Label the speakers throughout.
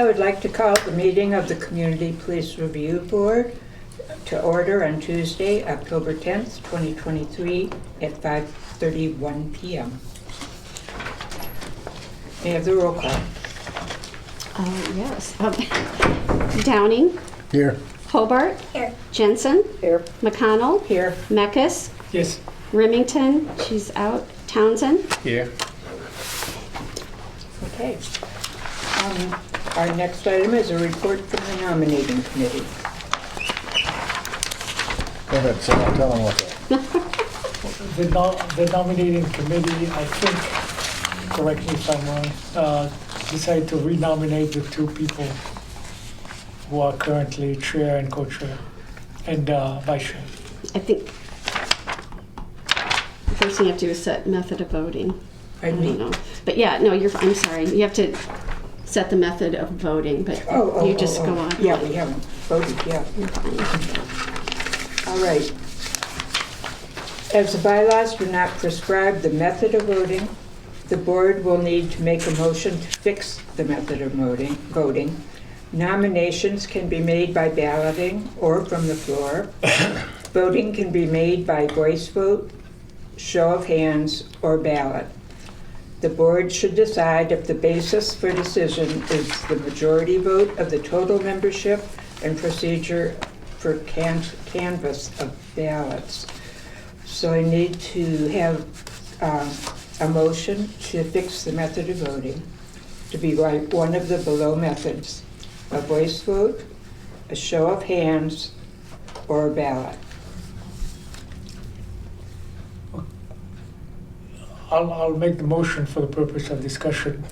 Speaker 1: I would like to call the meeting of the Community Police Review Board to order on Tuesday, October 10th, 2023 at 5:31 p.m. May I have the roll call?
Speaker 2: Yes. Downing.
Speaker 3: Here.
Speaker 2: Hobart.
Speaker 1: Here.
Speaker 2: Jensen.
Speaker 1: Here.
Speaker 2: McConnell.
Speaker 1: Here.
Speaker 2: Meckes.
Speaker 4: Yes.
Speaker 2: Remington. She's out. Townsend.
Speaker 3: Here.
Speaker 1: Okay. Our next item is a report from the nominating committee.
Speaker 3: Go ahead, Sal, tell them what's up.
Speaker 4: The nominating committee, I think, correct me if I'm wrong, decided to renominate the two people who are currently chair and co-chair and vice chair.
Speaker 2: I think the first thing you have to do is set method of voting. I
Speaker 1: Pardon me?
Speaker 2: don't know. But yeah, no, I'm sorry. You have to set the method of voting, but you just go on.
Speaker 1: Yeah, we haven't voted yet.
Speaker 2: You're fine.
Speaker 1: All right. As the bylaws do not prescribe the method of voting, the board will need to make a motion to fix the method of voting. Nominations can be made by balloting or from the floor. Voting can be made by voice vote, show of hands, or ballot. The board should decide if the basis for decision is the majority vote of the total membership and procedure for canvass of ballots. So I need to have a motion to fix the method of voting to be like one of the below methods: a voice vote, a show of hands, or a ballot.
Speaker 4: I'll make the motion for the purpose of discussion.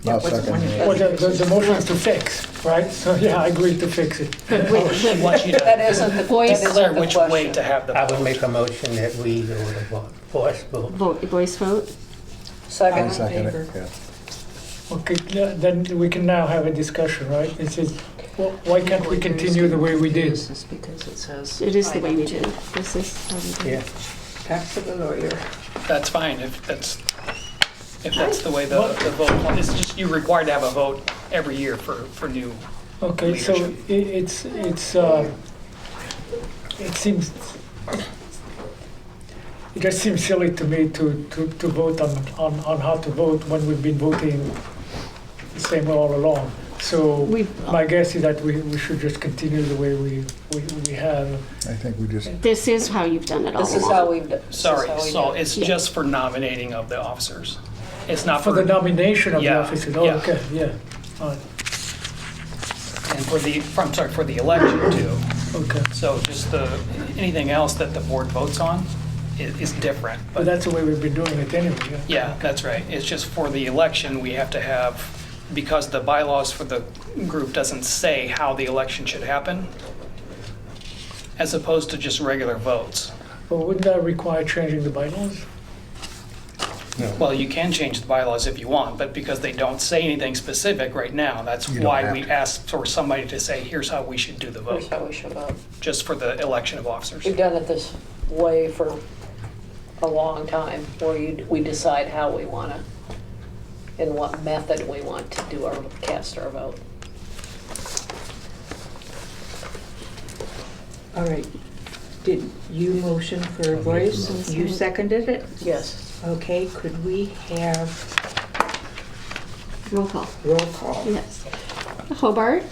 Speaker 3: I'll second it.
Speaker 4: Well, the motion is to fix, right? So yeah, I agree to fix it.
Speaker 5: She wants you to
Speaker 6: That isn't the
Speaker 2: Voice.
Speaker 5: declare
Speaker 6: the
Speaker 5: which way
Speaker 6: question.
Speaker 5: to have the
Speaker 7: I would
Speaker 5: vote.
Speaker 7: make a motion that we go with a voice vote.
Speaker 2: Voice vote.
Speaker 3: I
Speaker 6: Second.
Speaker 3: second
Speaker 1: favor.
Speaker 3: it, yeah.
Speaker 4: Okay, then we can now have a discussion, right? It's just, why can't we continue the way we did?
Speaker 6: Just because it says.
Speaker 2: It is the way we do. This is how we do.
Speaker 7: Yeah.
Speaker 1: Back to the lawyer.
Speaker 5: That's fine if that's the way the vote, it's just you're required to have a vote every year for new.
Speaker 4: Okay, so
Speaker 5: Leadership.
Speaker 4: it just seems silly to me to vote on how to vote when we've been voting the same way all along. So my guess is that we should just continue the way we have.
Speaker 3: I think we just,
Speaker 2: This is how you've done it all
Speaker 6: This is
Speaker 2: along.
Speaker 6: how we've.
Speaker 5: Sorry, so it's just for nominating of the officers. It's not
Speaker 4: For the nomination of the
Speaker 5: Yeah,
Speaker 4: officers, oh,
Speaker 5: yeah.
Speaker 4: okay, yeah, all right,
Speaker 5: and for the election too.
Speaker 4: okay.
Speaker 5: So just anything else that the board votes on is different.
Speaker 4: But that's the way we've been doing it anyway, yeah.
Speaker 5: Yeah, that's right. It's just for the election, we have to have, because the bylaws for the group doesn't say how the election should happen, as opposed to just regular votes.
Speaker 4: But wouldn't that require changing the bylaws?
Speaker 5: Well, you can change the bylaws if you want, but because they don't say anything specific right now, that's
Speaker 3: You don't
Speaker 5: why
Speaker 3: have
Speaker 5: we
Speaker 3: to.
Speaker 5: asked for somebody to say, here's how we should do the
Speaker 6: Here's
Speaker 5: vote,
Speaker 6: how we should vote.
Speaker 5: just for the election of officers.
Speaker 6: We've done it this way for a long time, where we decide how we want to, and what method we want to do cast our vote.
Speaker 1: All right. Did you motion for a voice? You seconded it?
Speaker 6: Yes.
Speaker 1: Okay, could we have
Speaker 2: Roll call.
Speaker 1: roll call?
Speaker 2: Yes. Hobart.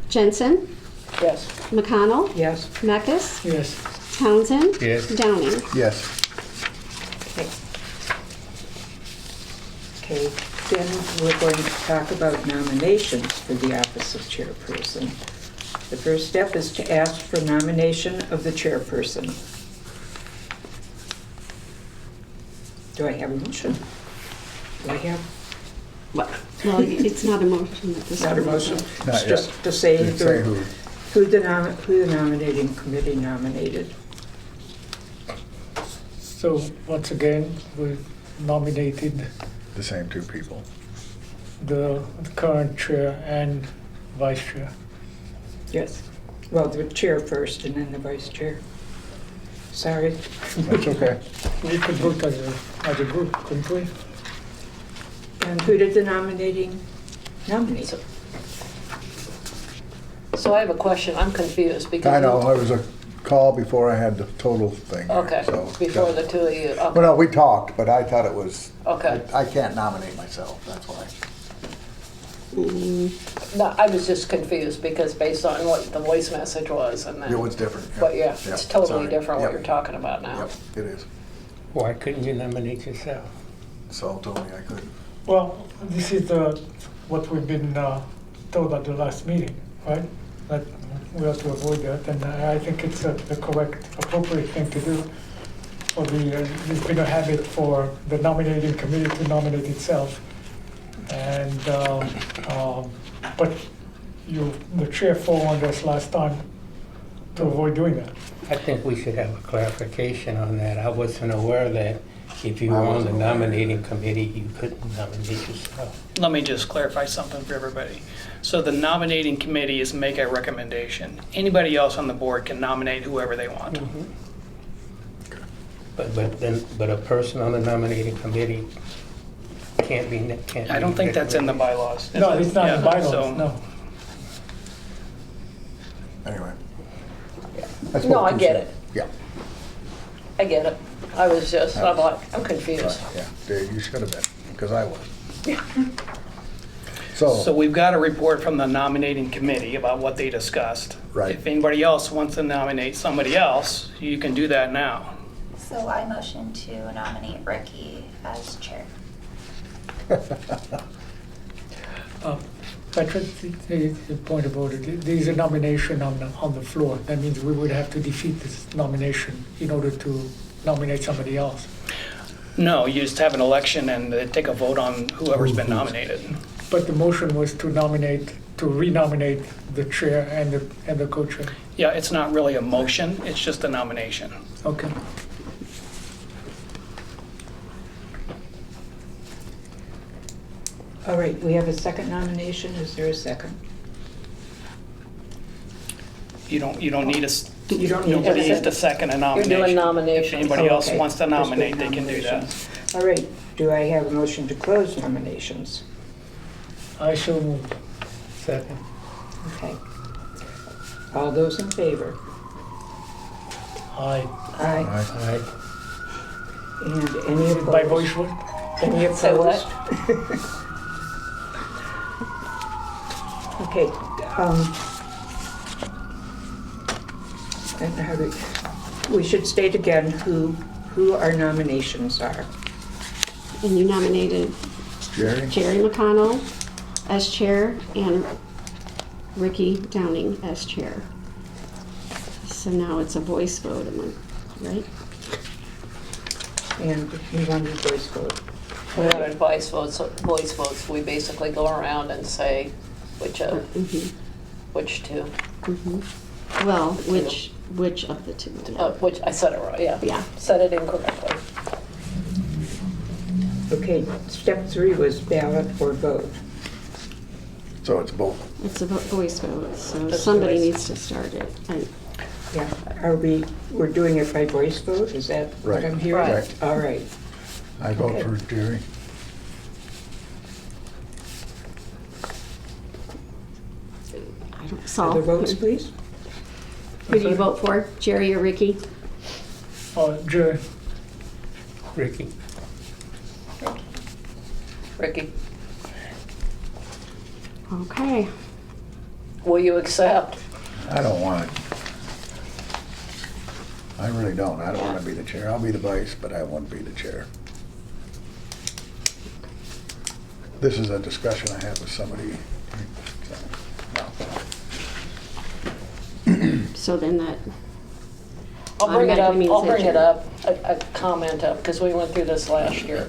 Speaker 2: Jensen.
Speaker 6: Yes.
Speaker 2: McConnell.
Speaker 1: Yes?
Speaker 2: Meckes.
Speaker 4: Yes.
Speaker 2: Townsend.
Speaker 7: Yes.
Speaker 2: Downing.
Speaker 3: yes.
Speaker 1: Okay. Okay, then we're going to talk about nominations for the office of chairperson. The first step is to ask for nomination of the chairperson. Do I have a motion? Do I have,
Speaker 2: Well, it's not a motion at this
Speaker 1: not a
Speaker 2: point.
Speaker 1: motion?
Speaker 3: Not
Speaker 1: It's
Speaker 3: yet.
Speaker 1: just to say
Speaker 3: Just say
Speaker 1: who the nominating committee nominated.
Speaker 4: So once again, we've nominated
Speaker 3: The same two people.
Speaker 4: the current chair and vice chair.
Speaker 1: Yes. Well, the chair first and then the vice chair. Sorry.
Speaker 3: That's okay.
Speaker 4: We could vote as a group, couldn't we?
Speaker 1: And who did the nominating nominate?
Speaker 6: So I have a question, I'm confused because.
Speaker 3: I know, there was a call before I had the total thing.
Speaker 6: Okay,
Speaker 3: so,
Speaker 6: before
Speaker 3: yeah.
Speaker 6: the two of you,
Speaker 3: Well,
Speaker 6: okay.
Speaker 3: no, we talked, but I thought it was,
Speaker 6: Okay.
Speaker 3: I can't nominate myself, that's why.
Speaker 6: No, I was just confused because based on what the voice message was and then.
Speaker 3: It was different.
Speaker 6: But yeah, it's totally
Speaker 3: sorry.
Speaker 6: different what
Speaker 3: Yep.
Speaker 6: you're talking about now.
Speaker 3: Yep, it is.
Speaker 7: Why couldn't you nominate yourself?
Speaker 3: Saul told me I couldn't.
Speaker 4: Well, this is what we've been told at the last meeting, right? That we have to avoid that, and I think it's the correct, appropriate thing to do. There's been a habit for the nominating committee to nominate itself. And, but the chair forewarned us last time to avoid doing that.
Speaker 7: I think we should have a clarification on that. I wasn't aware that if you were on the nominating committee, you couldn't nominate yourself.
Speaker 5: Let me just clarify something for everybody. So the nominating committee is make a recommendation. Anybody else on the board can nominate whoever they want.
Speaker 7: But a person on the nominating committee can't be.
Speaker 5: I don't think that's in the bylaws.
Speaker 4: No, it's not in the
Speaker 5: Yeah, so-
Speaker 4: bylaws, no.
Speaker 3: Anyway.
Speaker 6: No, I get it.
Speaker 3: Yeah,
Speaker 6: I get it. I was just, I'm like, I'm confused.
Speaker 3: yeah, Dave, you should have been, because I was.
Speaker 6: Yeah.
Speaker 5: So we've got a report from the nominating committee about what they discussed.
Speaker 3: Right.
Speaker 5: If anybody else wants to nominate somebody else, you can do that now.
Speaker 8: So I motion to nominate Ricky as chair.
Speaker 4: Patrick, the point about it, there is a nomination on the floor. That means we would have to defeat this nomination in order to nominate somebody else.
Speaker 5: No, you just have an election and they take a vote on whoever's been nominated.
Speaker 4: But the motion was to renominate the chair and the co-chair.
Speaker 5: Yeah, it's not really a motion, it's just a nomination.
Speaker 4: Okay.
Speaker 1: All right, we have a second nomination. Is there a second?
Speaker 5: You don't need a,
Speaker 1: You don't need
Speaker 5: nobody
Speaker 1: a
Speaker 5: needs to second a
Speaker 6: You're
Speaker 5: nomination.
Speaker 6: doing
Speaker 5: If
Speaker 6: nominations.
Speaker 5: anybody
Speaker 1: Oh,
Speaker 5: else
Speaker 1: okay.
Speaker 5: wants to
Speaker 1: Just doing
Speaker 5: nominate, they can do that.
Speaker 1: nominations. All right, do I have a motion to close nominations?
Speaker 4: I so moved.
Speaker 7: Second.
Speaker 1: Okay. All those in favor?
Speaker 4: Aye.
Speaker 1: Aye.
Speaker 7: Aye.
Speaker 1: And any opposed?
Speaker 4: By voice vote?
Speaker 1: Any opposed?
Speaker 6: Say what?
Speaker 1: Okay, and we should state again who our nominations are.
Speaker 2: And you nominated
Speaker 3: Jerry?
Speaker 2: Jerry McConnell as chair and Ricky Downing as chair. So now it's a voice vote, right?
Speaker 1: And we wanted voice vote.
Speaker 6: We wanted voice votes, we basically go around and say which two.
Speaker 2: Well, which of the two?
Speaker 6: Which, I said it right, yeah.
Speaker 2: Yeah.
Speaker 6: Said it incorrectly.
Speaker 1: Okay, step 3 was ballot or vote.
Speaker 3: So it's both.
Speaker 2: It's a voice vote, so
Speaker 6: Just
Speaker 2: somebody
Speaker 6: voice.
Speaker 2: needs to start it.
Speaker 1: Yeah, we're doing it by voice vote, is that what
Speaker 3: Right.
Speaker 1: I'm hearing?
Speaker 6: Right.
Speaker 1: All right.
Speaker 3: I vote
Speaker 1: Okay.
Speaker 3: for Jerry.
Speaker 2: I don't, Saul.
Speaker 1: Other votes, please?
Speaker 2: Who do you vote for, Jerry or Ricky?
Speaker 4: Jerry.
Speaker 7: Ricky.
Speaker 6: Ricky,
Speaker 2: Okay.
Speaker 6: will you accept?
Speaker 3: I don't want it. I really don't. I don't want to be the chair. I'll be the vice, but I won't be the chair. This is a discussion I had with somebody.
Speaker 2: So then that,
Speaker 6: I'll bring it up,
Speaker 2: Automatically means
Speaker 6: I'll bring
Speaker 2: that
Speaker 6: it up, a comment up, because we went through this last year,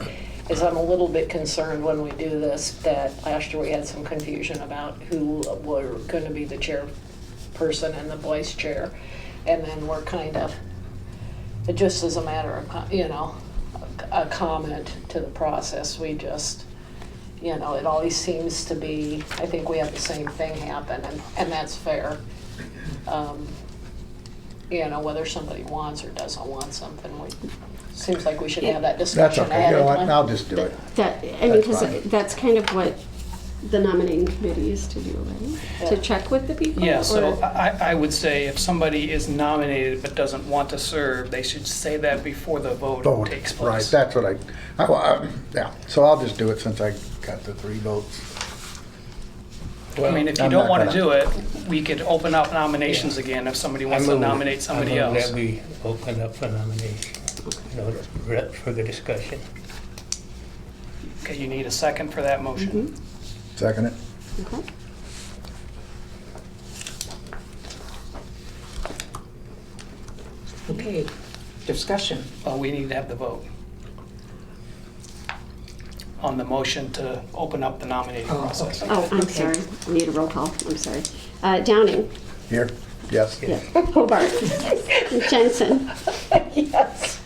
Speaker 6: is I'm a little bit concerned when we do this, that last year we had some confusion about who were gonna be the chairperson and the vice chair, and then we're kind of, it just as a matter of, a comment to the process, we just, it always seems to be, I think we have the same thing happen, and that's fair. whether somebody wants or doesn't want something. Seems like we should have that
Speaker 3: That's
Speaker 6: discussion
Speaker 3: okay,
Speaker 6: ahead
Speaker 3: you know
Speaker 6: of
Speaker 3: what,
Speaker 6: time.
Speaker 3: I'll just do it.
Speaker 2: I mean,
Speaker 3: That's
Speaker 2: because
Speaker 3: fine.
Speaker 2: that's kind of what the nominating committee is to do, right? To
Speaker 6: Yeah.
Speaker 2: check with the people?
Speaker 5: Yeah, so
Speaker 2: or-
Speaker 5: I would say if somebody is nominated but doesn't want to serve, they should say that before the vote
Speaker 3: Vote,
Speaker 5: takes
Speaker 3: right,
Speaker 5: place.
Speaker 3: that's what yeah, so I'll just do it since I got the 3 votes.
Speaker 5: I mean, if you
Speaker 3: I'm
Speaker 5: don't
Speaker 3: not
Speaker 5: want to
Speaker 3: gonna-
Speaker 5: do it, we could open up nominations again if somebody wants to nominate somebody
Speaker 7: I move
Speaker 5: else.
Speaker 7: that we open up for nomination, for the discussion.
Speaker 5: Okay, you need a second for that motion.
Speaker 3: Second it?
Speaker 2: Okay.
Speaker 1: Okay, discussion.
Speaker 5: Well, we need to have the vote on the motion to open up the nominating
Speaker 1: Oh,
Speaker 5: process.
Speaker 1: okay.
Speaker 2: Oh, I'm
Speaker 1: Okay.
Speaker 2: sorry. I need a roll call. I'm sorry. Downing.
Speaker 3: Here? Yes?
Speaker 2: Yes. Hobart. Jensen.
Speaker 6: Yes.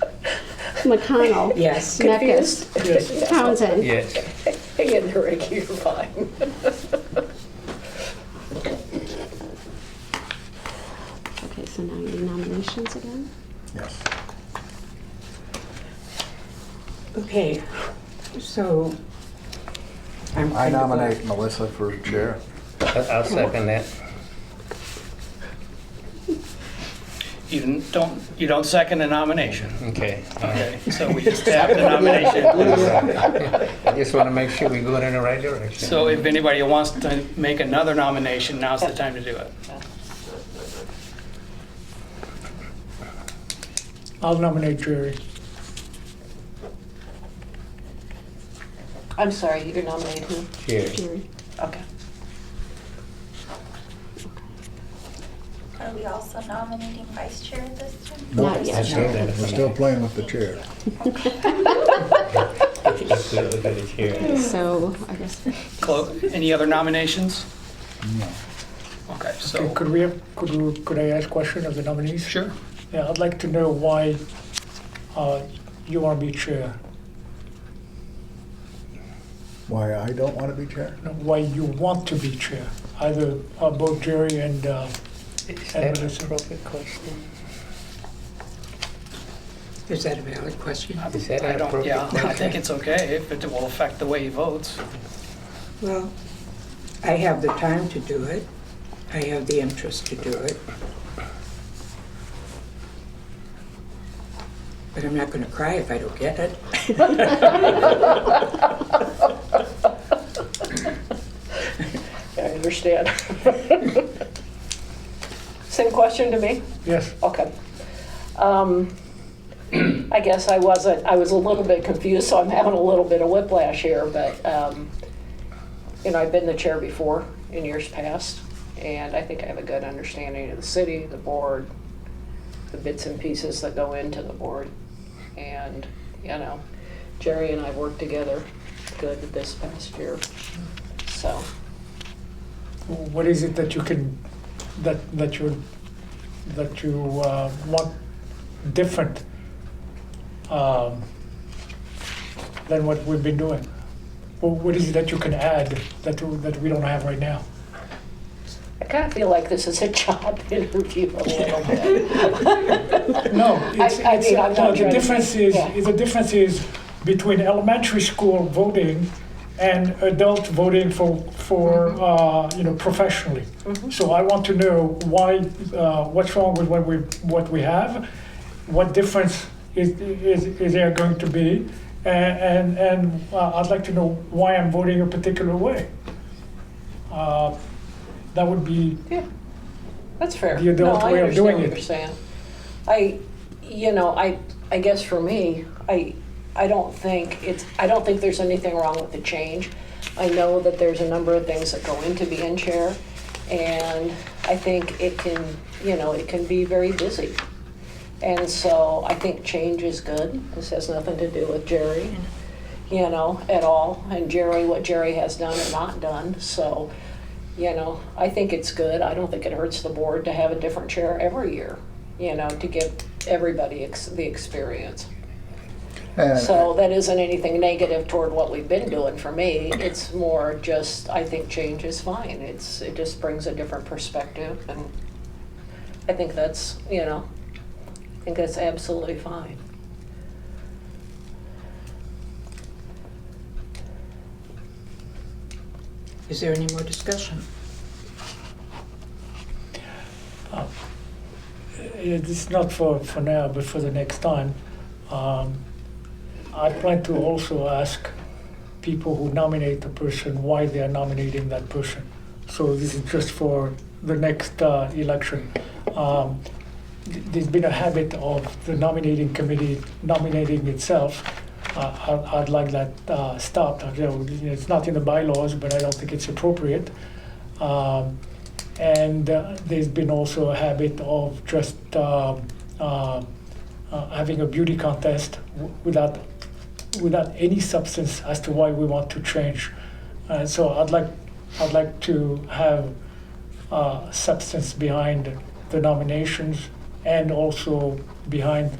Speaker 2: McConnell.
Speaker 1: Yes.
Speaker 2: Meckes.
Speaker 4: Yes.
Speaker 2: Townsend.
Speaker 7: Yes.
Speaker 6: Again, Ricky, you're fine.
Speaker 2: Okay, so now you need nominations again?
Speaker 3: Yes.
Speaker 1: Okay, so I'm
Speaker 3: I
Speaker 1: kind of
Speaker 3: nominate Melissa for chair.
Speaker 7: I'll second that.
Speaker 5: You don't second a nomination.
Speaker 7: Okay.
Speaker 5: Okay, so we just have the nomination.
Speaker 7: I just want to make sure we go in the right direction.
Speaker 5: So if anybody wants to make another nomination, now's the time to do it.
Speaker 4: I'll nominate Jerry.
Speaker 6: I'm sorry, you're nominating who?
Speaker 7: Cheers.
Speaker 2: Jerry.
Speaker 6: Okay.
Speaker 8: Are we also nominating vice chair this time?
Speaker 3: Nope,
Speaker 2: Not yet.
Speaker 3: I'm still playing with the chair.
Speaker 2: So I guess
Speaker 5: Any other nominations?
Speaker 3: No.
Speaker 5: Okay,
Speaker 4: Okay,
Speaker 5: so,
Speaker 4: could I ask a question of the nominees?
Speaker 5: sure.
Speaker 4: Yeah, I'd like to know why you want to be chair.
Speaker 3: Why I don't want to be chair?
Speaker 4: No, why you want to be chair? Either both Jerry and
Speaker 7: Is that an appropriate question?
Speaker 1: Is that a valid question?
Speaker 7: Is that
Speaker 5: I
Speaker 7: an
Speaker 5: don't,
Speaker 7: appropriate
Speaker 5: yeah, I
Speaker 7: question?
Speaker 5: think it's okay if it will affect the way he votes.
Speaker 1: Well, I have the time to do it. I have the interest to do it. But I'm not going to cry if I don't get it.
Speaker 6: I understand. Same question to me?
Speaker 4: Yes.
Speaker 6: Okay. I guess I was a little bit confused, so I'm having a little bit of whiplash here, but, I've been the chair before in years past, and I think I have a good understanding of the city, the board, the bits and pieces that go into the board. And, Jerry and I worked together good this past year, so.
Speaker 4: What is it that you can, that you want different than what we've been doing? What is it that you can add that we don't have right now?
Speaker 6: I kind of feel like this is a job interview a little bit.
Speaker 4: No,
Speaker 6: I mean, I'm not
Speaker 4: the
Speaker 6: trying to-
Speaker 4: difference is,
Speaker 6: yeah.
Speaker 4: the difference is between elementary school voting and adult voting for professionally. So I want to know why, what's wrong with what we have, what difference is there going to be, and I'd like to know why I'm voting a particular way. That would be,
Speaker 6: Yeah, that's fair.
Speaker 4: The adult
Speaker 6: No, I
Speaker 4: way of doing
Speaker 6: understand
Speaker 4: it.
Speaker 6: what you're saying. I guess for me, I don't think there's anything wrong with the change. I know that there's a number of things that go into being chair, and I think it can be very busy. And so I think change is good. This has nothing to do with Jerry, at all. And Jerry, what Jerry has done or not done. So, I think it's good. I don't think it hurts the board to have a different chair every year, to give everybody the experience. So that isn't anything negative toward what we've been doing for me. It's more just, I think change is fine. It just brings a different perspective, and I think that's, I think that's absolutely fine.
Speaker 1: Is there any more discussion?
Speaker 4: It's not for now, but for the next time. I plan to also ask people who nominate a person why they are nominating that person. So this is just for the next election. There's been a habit of the nominating committee nominating itself. I'd like that stopped. It's not in the bylaws, but I don't think it's appropriate. And there's been also a habit of just having a beauty contest without any substance as to why we want to change. So I'd like to have substance behind the nominations and also behind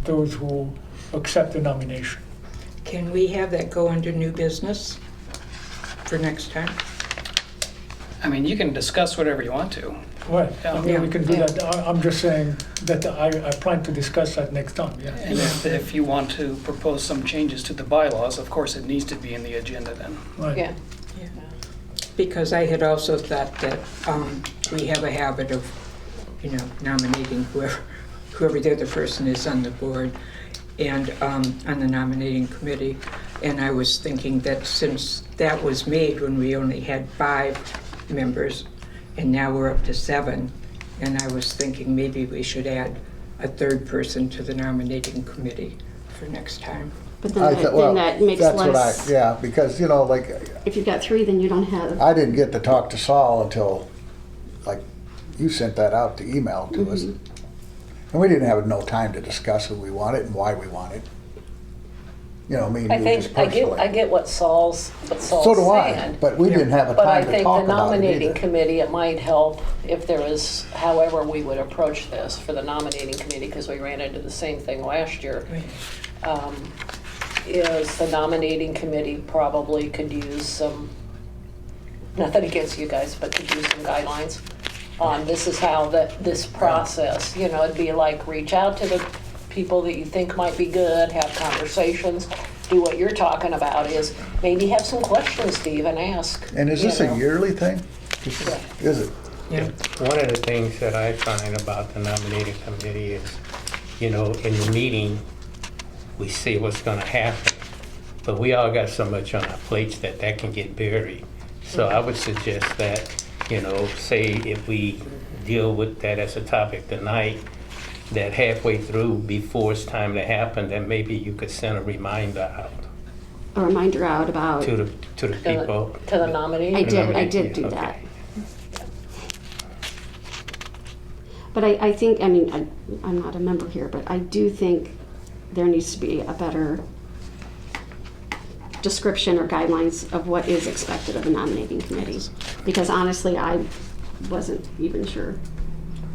Speaker 4: those who accept the nomination.
Speaker 1: Can we have that go under new business for next time?
Speaker 5: I mean, you can discuss whatever you want to.
Speaker 4: Right, I mean, we
Speaker 1: Yeah.
Speaker 4: can do that. I'm just saying that I plan to discuss that next time, yeah.
Speaker 5: And if you want to propose some changes to the bylaws, of course, it needs to be in the agenda then.
Speaker 4: Right.
Speaker 6: Yeah.
Speaker 1: Because I had also thought that we have a habit of, nominating whoever the other person is on the board and on the nominating committee. And I was thinking that since that was made when we only had 5 members, and now we're up to 7, and I was thinking maybe we should add a 3rd person to the nominating committee for next time.
Speaker 2: But then that makes
Speaker 3: that's
Speaker 2: less,
Speaker 3: yeah, because, like,
Speaker 2: if you've got 3, then you don't have,
Speaker 3: I didn't get to talk to Saul until, like, you sent that out to email to us. And we didn't have no time to discuss who we wanted and why we wanted. Me and you just personally.
Speaker 6: I get what Saul's
Speaker 3: So do I,
Speaker 6: saying.
Speaker 3: but we didn't have a
Speaker 6: But I
Speaker 3: time to
Speaker 6: think
Speaker 3: talk
Speaker 6: the
Speaker 3: about it
Speaker 6: nominating
Speaker 3: either.
Speaker 6: committee, it might help if there is, however we would approach this for the nominating committee, because we ran into the same thing last year. Is the nominating committee probably could use some, nothing against you guys, but could use some guidelines on this is how this process, it'd be like reach out to the people that you think might be good, have conversations, do what you're talking about is maybe have some questions to even ask.
Speaker 3: And is this a yearly thing?
Speaker 6: Yeah.
Speaker 3: Is it?
Speaker 1: Yeah.
Speaker 7: One of the things that I find about the nominating committee is, in the meeting, we see what's gonna happen, but we all got so much on our plates that can get buried. So I would suggest that, say if we deal with that as a topic tonight, that halfway through, before it's time to happen, then maybe you could send a reminder out
Speaker 2: a reminder out about,
Speaker 7: to the people.
Speaker 6: To the nominee?
Speaker 2: I did do
Speaker 7: Okay.
Speaker 2: that. But I think, I'm not a member here, but I do think there needs to be a better description or guidelines of what is expected of the nominating committee. Because honestly, I wasn't even sure,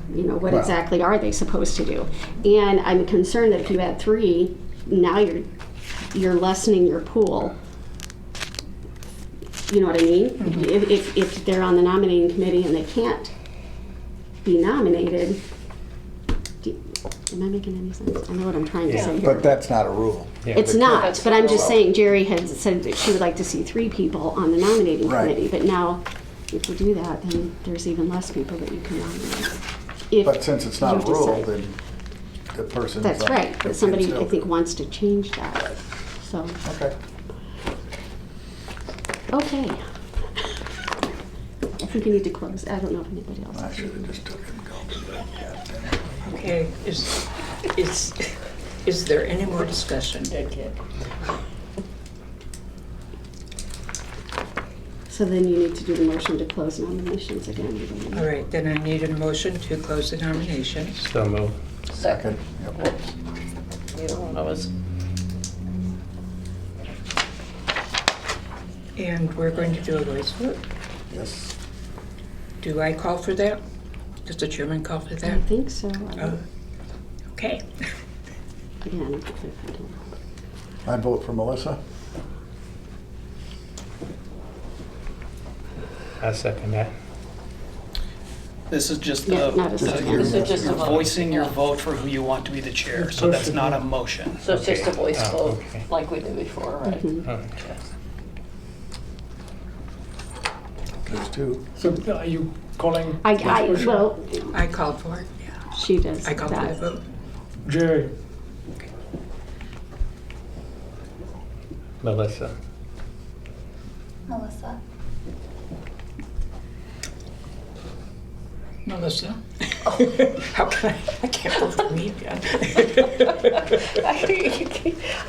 Speaker 2: what
Speaker 3: Well-
Speaker 2: exactly are they supposed to do? And I'm concerned that if you add 3, now you're lessening your pool. You know what I mean? If they're on the nominating committee and they can't be nominated, am I making any sense? I know what I'm trying to say here.
Speaker 3: But that's not a rule.
Speaker 7: Yeah,
Speaker 2: It's
Speaker 7: but-
Speaker 2: not,
Speaker 6: That's
Speaker 2: but I'm just
Speaker 3: well-
Speaker 2: saying Jerry had said that she would like to see 3 people on the nominating
Speaker 3: Right.
Speaker 2: committee, but now if you do that, then there's even less people that you can nominate. If
Speaker 3: But since it's not a
Speaker 2: you
Speaker 3: rule,
Speaker 2: decide-
Speaker 3: then the person.
Speaker 2: That's right, but somebody I think wants to change that, so,
Speaker 3: Okay.
Speaker 2: okay. I think you need to close, I don't know if anybody else.
Speaker 3: I should have just took it and gone to that.
Speaker 1: Okay, is there any more discussion?
Speaker 6: Good kid.
Speaker 2: So then you need to do the motion to close nominations again.
Speaker 1: All right, then I need a motion to close the nominations.
Speaker 7: So move.
Speaker 6: Second.
Speaker 3: Yep.
Speaker 6: You don't know,
Speaker 1: And we're going to do a voice vote.
Speaker 3: Yes.
Speaker 1: Do I call for that? Does the chairman call for
Speaker 2: I
Speaker 1: that?
Speaker 2: think so.
Speaker 1: Oh, okay.
Speaker 2: Again,
Speaker 3: I'd vote for Melissa.
Speaker 7: I second that.
Speaker 5: This is just
Speaker 2: Yeah, not a second.
Speaker 6: This is just a vote.
Speaker 5: voicing your vote for who you want to be the chair, so that's not a motion.
Speaker 6: So it's just a
Speaker 7: Okay.
Speaker 6: voice
Speaker 7: Oh,
Speaker 6: vote,
Speaker 7: okay.
Speaker 6: like we did before, right?
Speaker 7: Okay.
Speaker 3: There's two.
Speaker 4: So are you calling?
Speaker 2: Well,
Speaker 1: I called for it, yeah.
Speaker 2: she does
Speaker 1: I called for the
Speaker 2: that.
Speaker 1: vote.
Speaker 4: Jerry,
Speaker 7: Melissa.
Speaker 8: Melissa.
Speaker 1: Melissa? How can I can't vote for me again.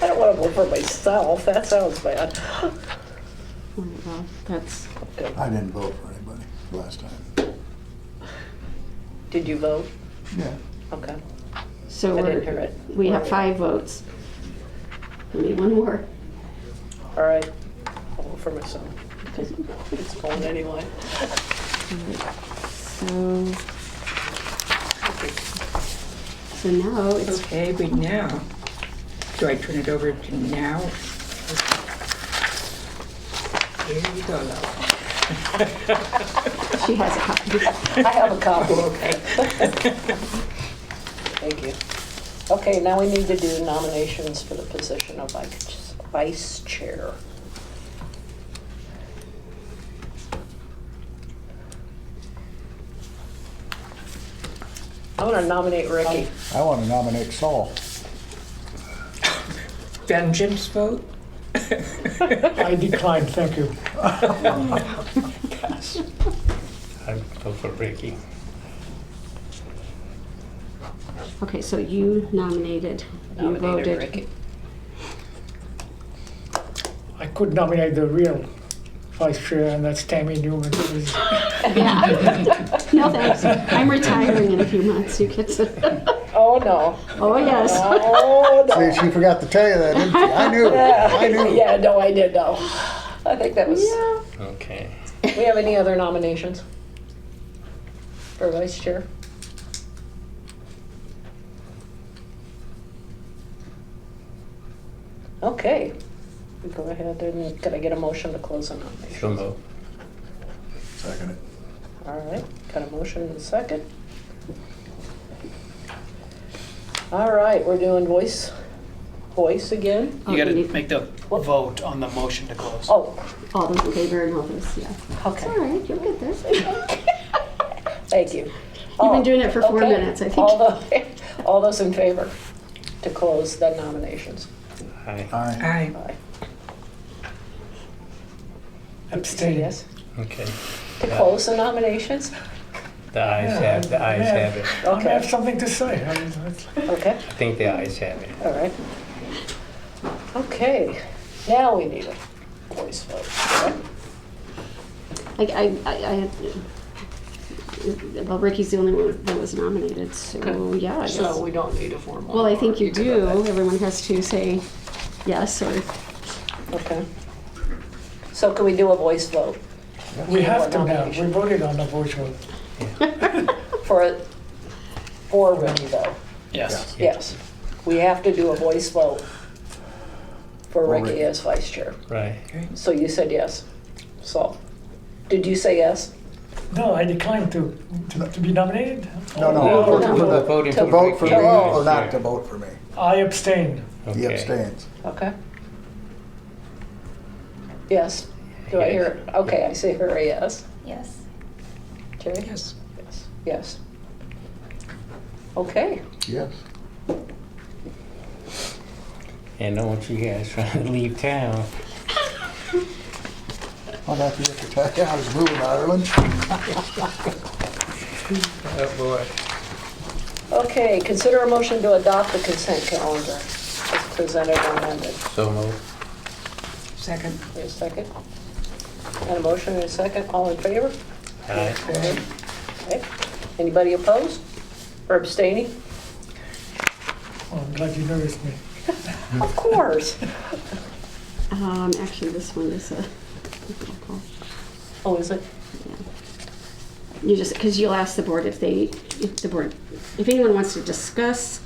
Speaker 6: I don't want to vote for myself, that sounds bad.
Speaker 2: Well, that's,
Speaker 3: I didn't vote for anybody last time.
Speaker 6: Did you vote?
Speaker 3: Yeah.
Speaker 6: Okay.
Speaker 2: so
Speaker 6: I didn't hear it.
Speaker 2: we have 5 votes. We need one more.
Speaker 6: All right, I'll vote for myself. It's going anyway.
Speaker 2: So now it's,
Speaker 1: Okay, but now, do I turn it over to now? Here you go, love.
Speaker 2: she has a copy.
Speaker 6: I have a copy.
Speaker 1: Okay.
Speaker 6: Thank you. Okay, now we need to do nominations for the position of vice chair. I want to nominate Ricky.
Speaker 3: I want to nominate Saul.
Speaker 1: Vengeance vote?
Speaker 4: I decline, thank you.
Speaker 1: Gosh.
Speaker 7: I vote for Ricky.
Speaker 2: Okay, so you nominated, you
Speaker 6: Nominated
Speaker 2: voted.
Speaker 6: Ricky.
Speaker 4: I could nominate the real vice chair, and that's Tammy Newman.
Speaker 2: Yeah. No, thanks. I'm retiring in a few months. You get to.
Speaker 6: Oh, no.
Speaker 2: Oh, yes.
Speaker 6: Oh, no.
Speaker 3: See, she forgot to tell you that, didn't she? I knew. I knew.
Speaker 6: Yeah, no, I did know. I think that was,
Speaker 2: Yeah.
Speaker 7: Okay.
Speaker 6: we have any other nominations for vice chair? Okay, we go ahead and, can I get a motion to close the nomination?
Speaker 7: So moved.
Speaker 3: Second it.
Speaker 6: All right, got a motion and a second. All right, we're doing voice again.
Speaker 2: Oh,
Speaker 5: You gotta
Speaker 2: need-
Speaker 5: make the vote on the motion to close.
Speaker 6: Oh,
Speaker 2: All those in favor and all those, yeah.
Speaker 6: okay.
Speaker 2: It's all right, you'll get there.
Speaker 6: Thank you.
Speaker 2: You've been doing it for 4
Speaker 6: Okay.
Speaker 2: minutes, I think.
Speaker 6: All those in favor to close the nominations?
Speaker 7: Aye.
Speaker 3: Aye.
Speaker 1: Aye.
Speaker 6: Aye.
Speaker 4: Abstain.
Speaker 6: Yes.
Speaker 7: Okay.
Speaker 6: To close the nominations?
Speaker 7: The ayes have it.
Speaker 4: I have
Speaker 6: Okay,
Speaker 4: something to say.
Speaker 6: okay,
Speaker 7: I think the ayes have it.
Speaker 6: all right. Okay, now we need a voice vote, correct?
Speaker 2: Well, Ricky's the only one that was nominated, so
Speaker 6: Okay.
Speaker 2: yeah, I guess.
Speaker 6: So we don't need a formal.
Speaker 2: Well, I think you
Speaker 6: can
Speaker 2: do.
Speaker 6: vote
Speaker 2: Everyone has to say yes or,
Speaker 6: that. Okay. So can we do a voice vote?
Speaker 4: We have to now, we
Speaker 6: Nomination.
Speaker 4: voted on the voice vote.
Speaker 6: For Ricky though?
Speaker 5: Yes.
Speaker 6: Yes. We have to do a voice vote for
Speaker 3: For
Speaker 6: Ricky
Speaker 3: Ricky.
Speaker 6: as vice chair.
Speaker 7: Right.
Speaker 6: So you said yes. So, did you say yes?
Speaker 4: No, I declined to be nominated.
Speaker 3: No, no.
Speaker 6: No,
Speaker 3: For
Speaker 6: no,
Speaker 3: the-
Speaker 6: no.
Speaker 7: Voting
Speaker 6: To
Speaker 3: To vote for me
Speaker 6: Ricky.
Speaker 3: or not to vote for me?
Speaker 4: I abstain.
Speaker 3: He
Speaker 7: Okay.
Speaker 3: abstains.
Speaker 6: Okay. Yes. Do I hear, okay, I say her a yes.
Speaker 8: Yes.
Speaker 6: Jerry?
Speaker 1: Yes.
Speaker 6: Yes. Yes. Okay.
Speaker 3: Yes.
Speaker 7: And I don't want you guys trying to leave town.
Speaker 3: I'll have to get to tell you, I was moving to Ireland.
Speaker 7: Oh, boy.
Speaker 6: Okay, consider a motion to adopt the consent calendar as presented and amended.
Speaker 7: So moved.
Speaker 1: Second.
Speaker 6: Wait a second. And a motion and a second. All in favor?
Speaker 7: Aye.
Speaker 6: Okay. Anybody opposed or abstaining?
Speaker 4: Oh, I'm glad you noticed me.
Speaker 6: Of course.
Speaker 2: actually, this one is a roll call.
Speaker 6: Oh, is it?
Speaker 2: You just, because you'll ask the board if anyone wants to discuss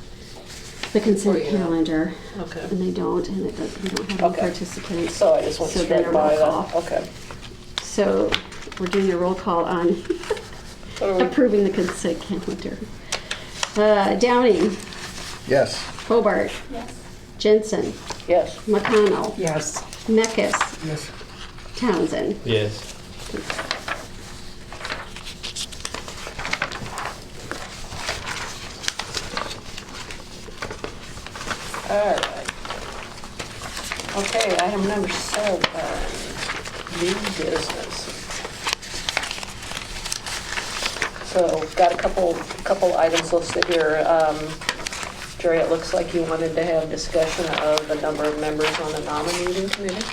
Speaker 2: the consent
Speaker 6: Oh, yeah.
Speaker 2: calendar,
Speaker 6: Okay.
Speaker 2: and they don't, and it doesn't, we don't have any
Speaker 6: Okay.
Speaker 2: participants.
Speaker 6: So I just went
Speaker 2: So then
Speaker 6: straight
Speaker 2: a
Speaker 6: by
Speaker 2: roll
Speaker 6: that.
Speaker 2: call.
Speaker 6: Okay.
Speaker 2: So we're doing a roll call on approving the consent calendar. Downing,
Speaker 3: Yes.
Speaker 2: Hobart,
Speaker 8: Yes.
Speaker 2: Jensen,
Speaker 6: Yes.
Speaker 2: McConnell,
Speaker 1: Yes.
Speaker 2: Meckes,
Speaker 4: Yes.
Speaker 2: Townsend.
Speaker 7: Yes.
Speaker 6: All right. Okay, item number 7, new business. So, got a couple items listed here. Jerry, it looks like you wanted to have discussion of the number of members on the nominating committee?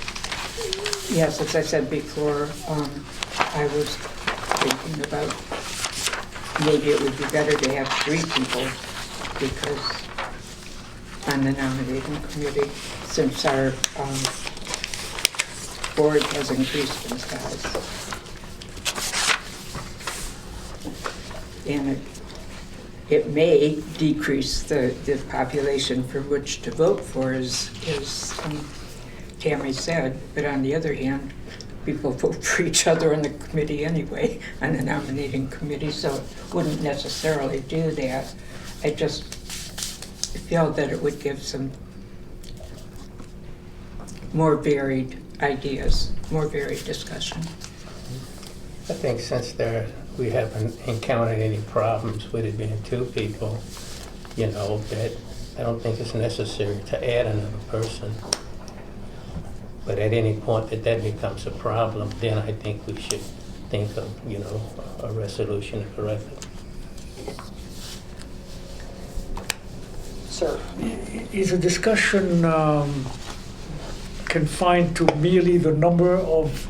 Speaker 1: Yes, as I said before, I was thinking about maybe it would be better to have 3 people because on the nominating committee, since our board has increased in size. And it may decrease the population for which to vote for, as Tammy said, but on the other hand, people vote for each other on the committee anyway, on the nominating committee, so it wouldn't necessarily do that. I just feel that it would give some more varied ideas, more varied discussion.
Speaker 7: I think since we haven't encountered any problems with it being 2 people, that I don't think it's necessary to add another person. But at any point that becomes a problem, then I think we should think of, a resolution to correct it.
Speaker 6: Sir?
Speaker 4: Is a discussion confined to merely the number of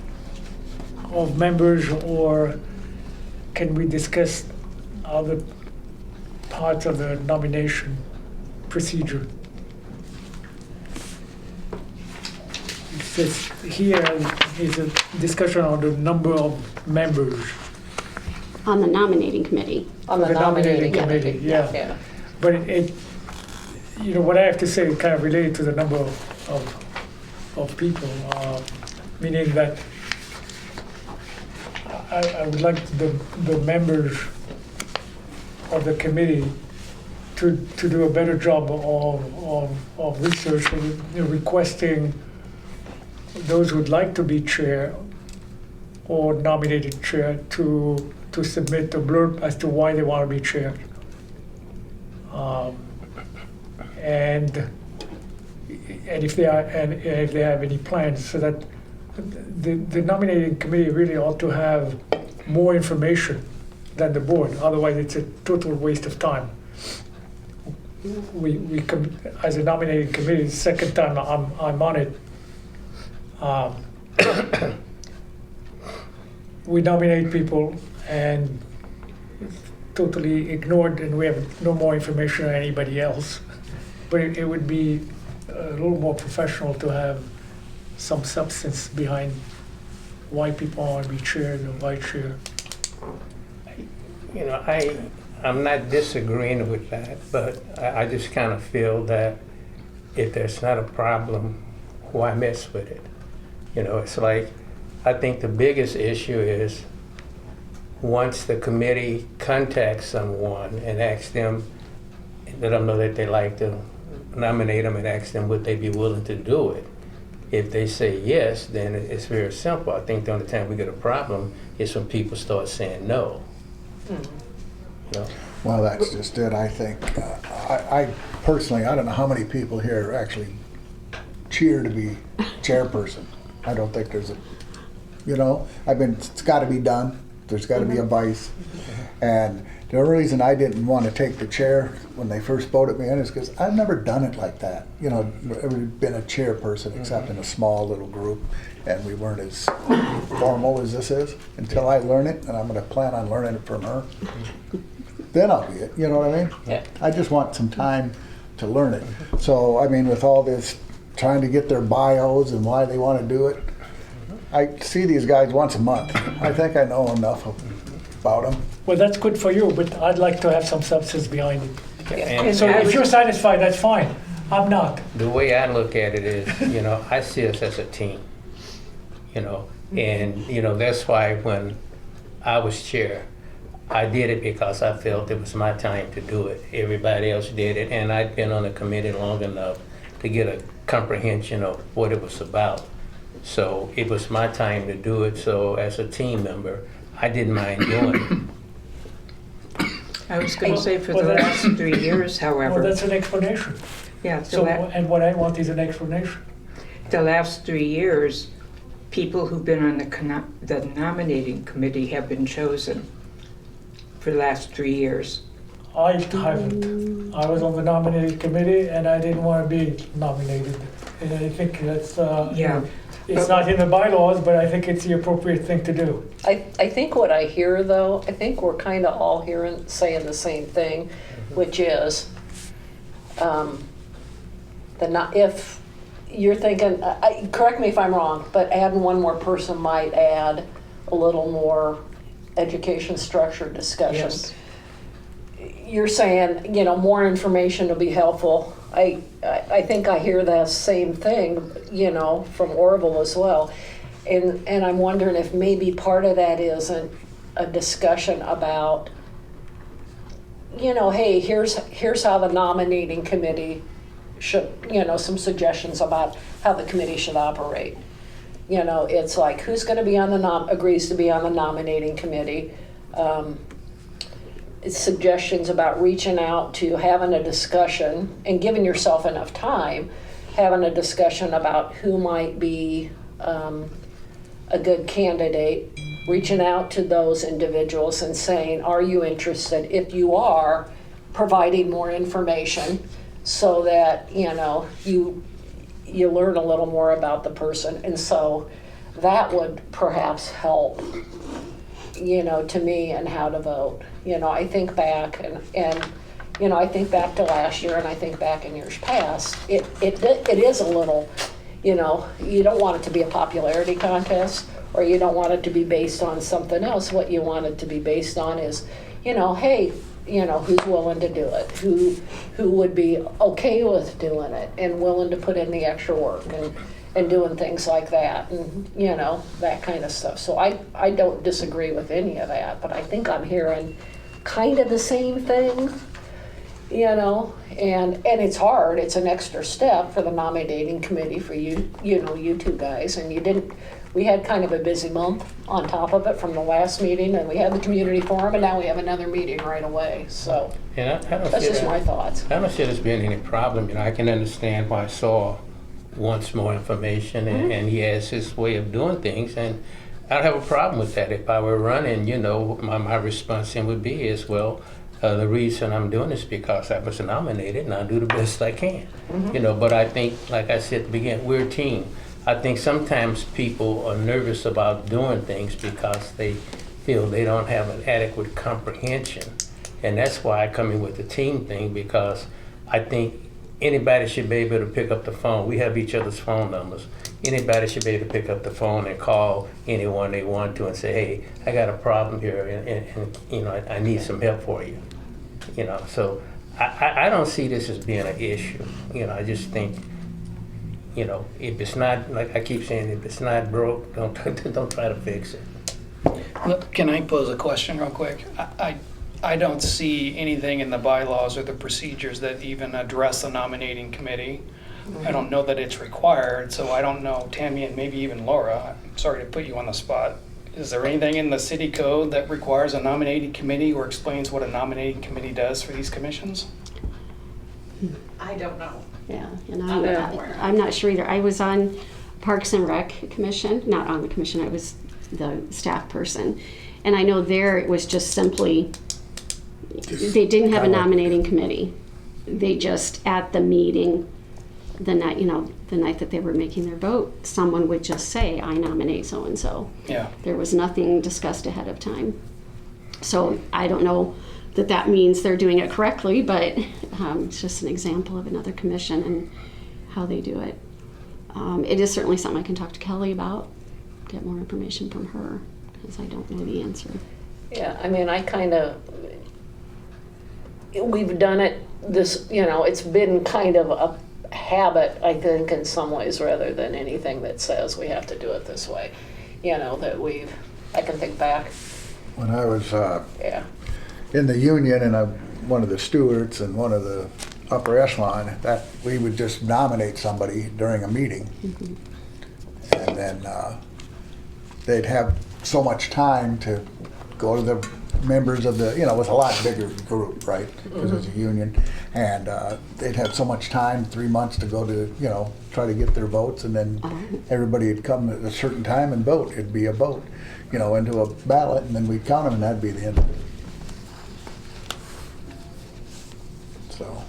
Speaker 4: members, or can we discuss other parts of the nomination procedure? It says here is a discussion on the number of members.
Speaker 2: On the nominating committee.
Speaker 6: On the nominating committee.
Speaker 4: Yeah. But what I have to say is kind of related to the number of people, meaning that I would like the members of the committee to do a better job of research, requesting those who would like to be chair or nominated chair to submit a blurb as to why they want to be chair. And if they have any plans, so that the nominating committee really ought to have more information than the board. Otherwise, it's a total waste of time. We as a nominating committee, the second time I'm on it, we nominate people and totally ignored, and we have no more information than anybody else. But it would be a little more professional to have some substance behind why people want to be chair and vice chair.
Speaker 7: I'm not disagreeing with that, but I just kind of feel that if there's not a problem, why mess with it? It's like, I think the biggest issue is once the committee contacts someone and asks them, let them know that they like to nominate them and ask them would they be willing to do it. If they say yes, then it's very simple. I think the only time we get a problem is when people start saying no.
Speaker 3: Well, that's just it, I think. I personally, I don't know how many people here actually cheer to be chairperson. I don't think there's it's got to be done. There's got to be a vice. And the only reason I didn't want to take the chair when they first voted me in is because I've never done it like that. Never been a chairperson except in a small little group, and we weren't as formal as this is until I learn it, and I'm going to plan on learning it from her. Then I'll be it. You know what I mean?
Speaker 6: Yeah.
Speaker 3: I just want some time to learn it. So, with all this trying to get their bios and why they want to do it, I see these guys once a month. I think I know enough about them.
Speaker 4: Well, that's good for you, but I'd like to have some substance behind it.
Speaker 7: And
Speaker 4: So if you're satisfied, that's fine. I'm not.
Speaker 7: the way I look at it is, I see us as a team, and, that's why when I was chair, I did it because I felt it was my time to do it. Everybody else did it, and I'd been on the committee long enough to get a comprehension of what it was about. So it was my time to do it, so as a team member, I didn't mind doing it.
Speaker 1: I was going to say for
Speaker 4: Well,
Speaker 1: the
Speaker 4: that's-
Speaker 1: last 3 years,
Speaker 4: Well,
Speaker 1: however,
Speaker 4: that's an explanation.
Speaker 1: yeah,
Speaker 4: So, and what I want is an explanation.
Speaker 1: the last 3 years, people who've been on the nominating committee have been chosen for the last 3 years.
Speaker 4: I haven't. I was on the nominating committee and I didn't want to be nominated. And I think that's,
Speaker 1: Yeah.
Speaker 4: it's not in the bylaws, but I think it's the appropriate thing to do.
Speaker 6: I think what I hear though, I think we're kind of all hearing, saying the same thing, which is, if you're thinking, correct me if I'm wrong, but adding one more person might add a little more education structure discussion.
Speaker 1: Yes.
Speaker 6: You're saying, more information will be helpful. I think I hear that same thing, from Orville as well. And I'm wondering if maybe part of that isn't a discussion about, hey, here's how the nominating committee should, some suggestions about how the committee should operate. It's like, who's going to be on agrees to be on the nominating committee. It's suggestions about reaching out to having a discussion and giving yourself enough time, having a discussion about who might be a good candidate, reaching out to those individuals and saying, are you interested? If you are, providing more information so that, you learn a little more about the person. And so that would perhaps help, to me and how to vote. I think back and I think back to last year and I think back in years past, it is a little, you don't want it to be a popularity contest or you don't want it to be based on something else. What you want it to be based on is, hey, who's willing to do it, who would be okay with doing it and willing to put in the extra work and doing things like that and, that kind of stuff. So I don't disagree with any of that, but I think I'm hearing kind of the same thing, and it's hard. It's an extra step for the nominating committee for you, you two guys, and we had kind of a busy month on top of it from the last meeting, and we had the community forum, and now we have another meeting right away, so
Speaker 7: And I don't
Speaker 6: that's
Speaker 7: see
Speaker 6: just my thoughts.
Speaker 7: I don't see there's been any problem. I can understand why Saul wants more information and he has his way of doing things, and I don't have a problem with that. If I were running, my response then would be is, well, the reason I'm doing this is because I was nominated and I'll do the best I can. But I think, like I said at the beginning, we're a team. I think sometimes people are nervous about doing things because they feel they don't have an adequate comprehension. And that's why I come in with the team thing, because I think anybody should be able to pick up the phone. We have each other's phone numbers. Anybody should be able to pick up the phone and call anyone they want to and say, hey, I got a problem here and I need some help for you. So I don't see this as being an issue. I just think, if it's not, like I keep saying, if it's not broke, don't try to fix it.
Speaker 5: Look, can I pose a question real quick? I don't see anything in the bylaws or the procedures that even address the nominating committee. I don't know that it's required, so I don't know, Tammy and maybe even Laura, I'm sorry to put you on the spot. Is there anything in the city code that requires a nominating committee or explains what a nominating committee does for these commissions?
Speaker 9: I don't know.
Speaker 2: Yeah, and
Speaker 9: I'm not aware.
Speaker 2: I'm not sure either. I was on Parks and Rec Commission, not on the commission, I was the staff person. And I know there it was just simply, they didn't have a nominating committee. They just, at the meeting, the night that they were making their vote, someone would just say, I nominate so-and-so.
Speaker 5: Yeah.
Speaker 2: There was nothing discussed ahead of time. So I don't know that means they're doing it correctly, but it's just an example of another commission and how they do it. It is certainly something I can talk to Kelly about, get more information from her, because I don't know the answer.
Speaker 6: Yeah, I mean, we've done it it's been kind of a habit, I think, in some ways, rather than anything that says we have to do it this way. That I can think back
Speaker 3: When I was
Speaker 6: Yeah.
Speaker 3: in the union and I'm one of the stewards and one of the upper echelon, that we would just nominate somebody during a meeting. And then they'd have so much time to go to the members of the, it was a lot bigger group, right? Because it was a union. And they'd have so much time, 3 months to go to, try to get their votes. And then everybody would come at a certain time and vote. It'd be a vote, into a ballot, and then we'd count them, and that'd be the end of it. So.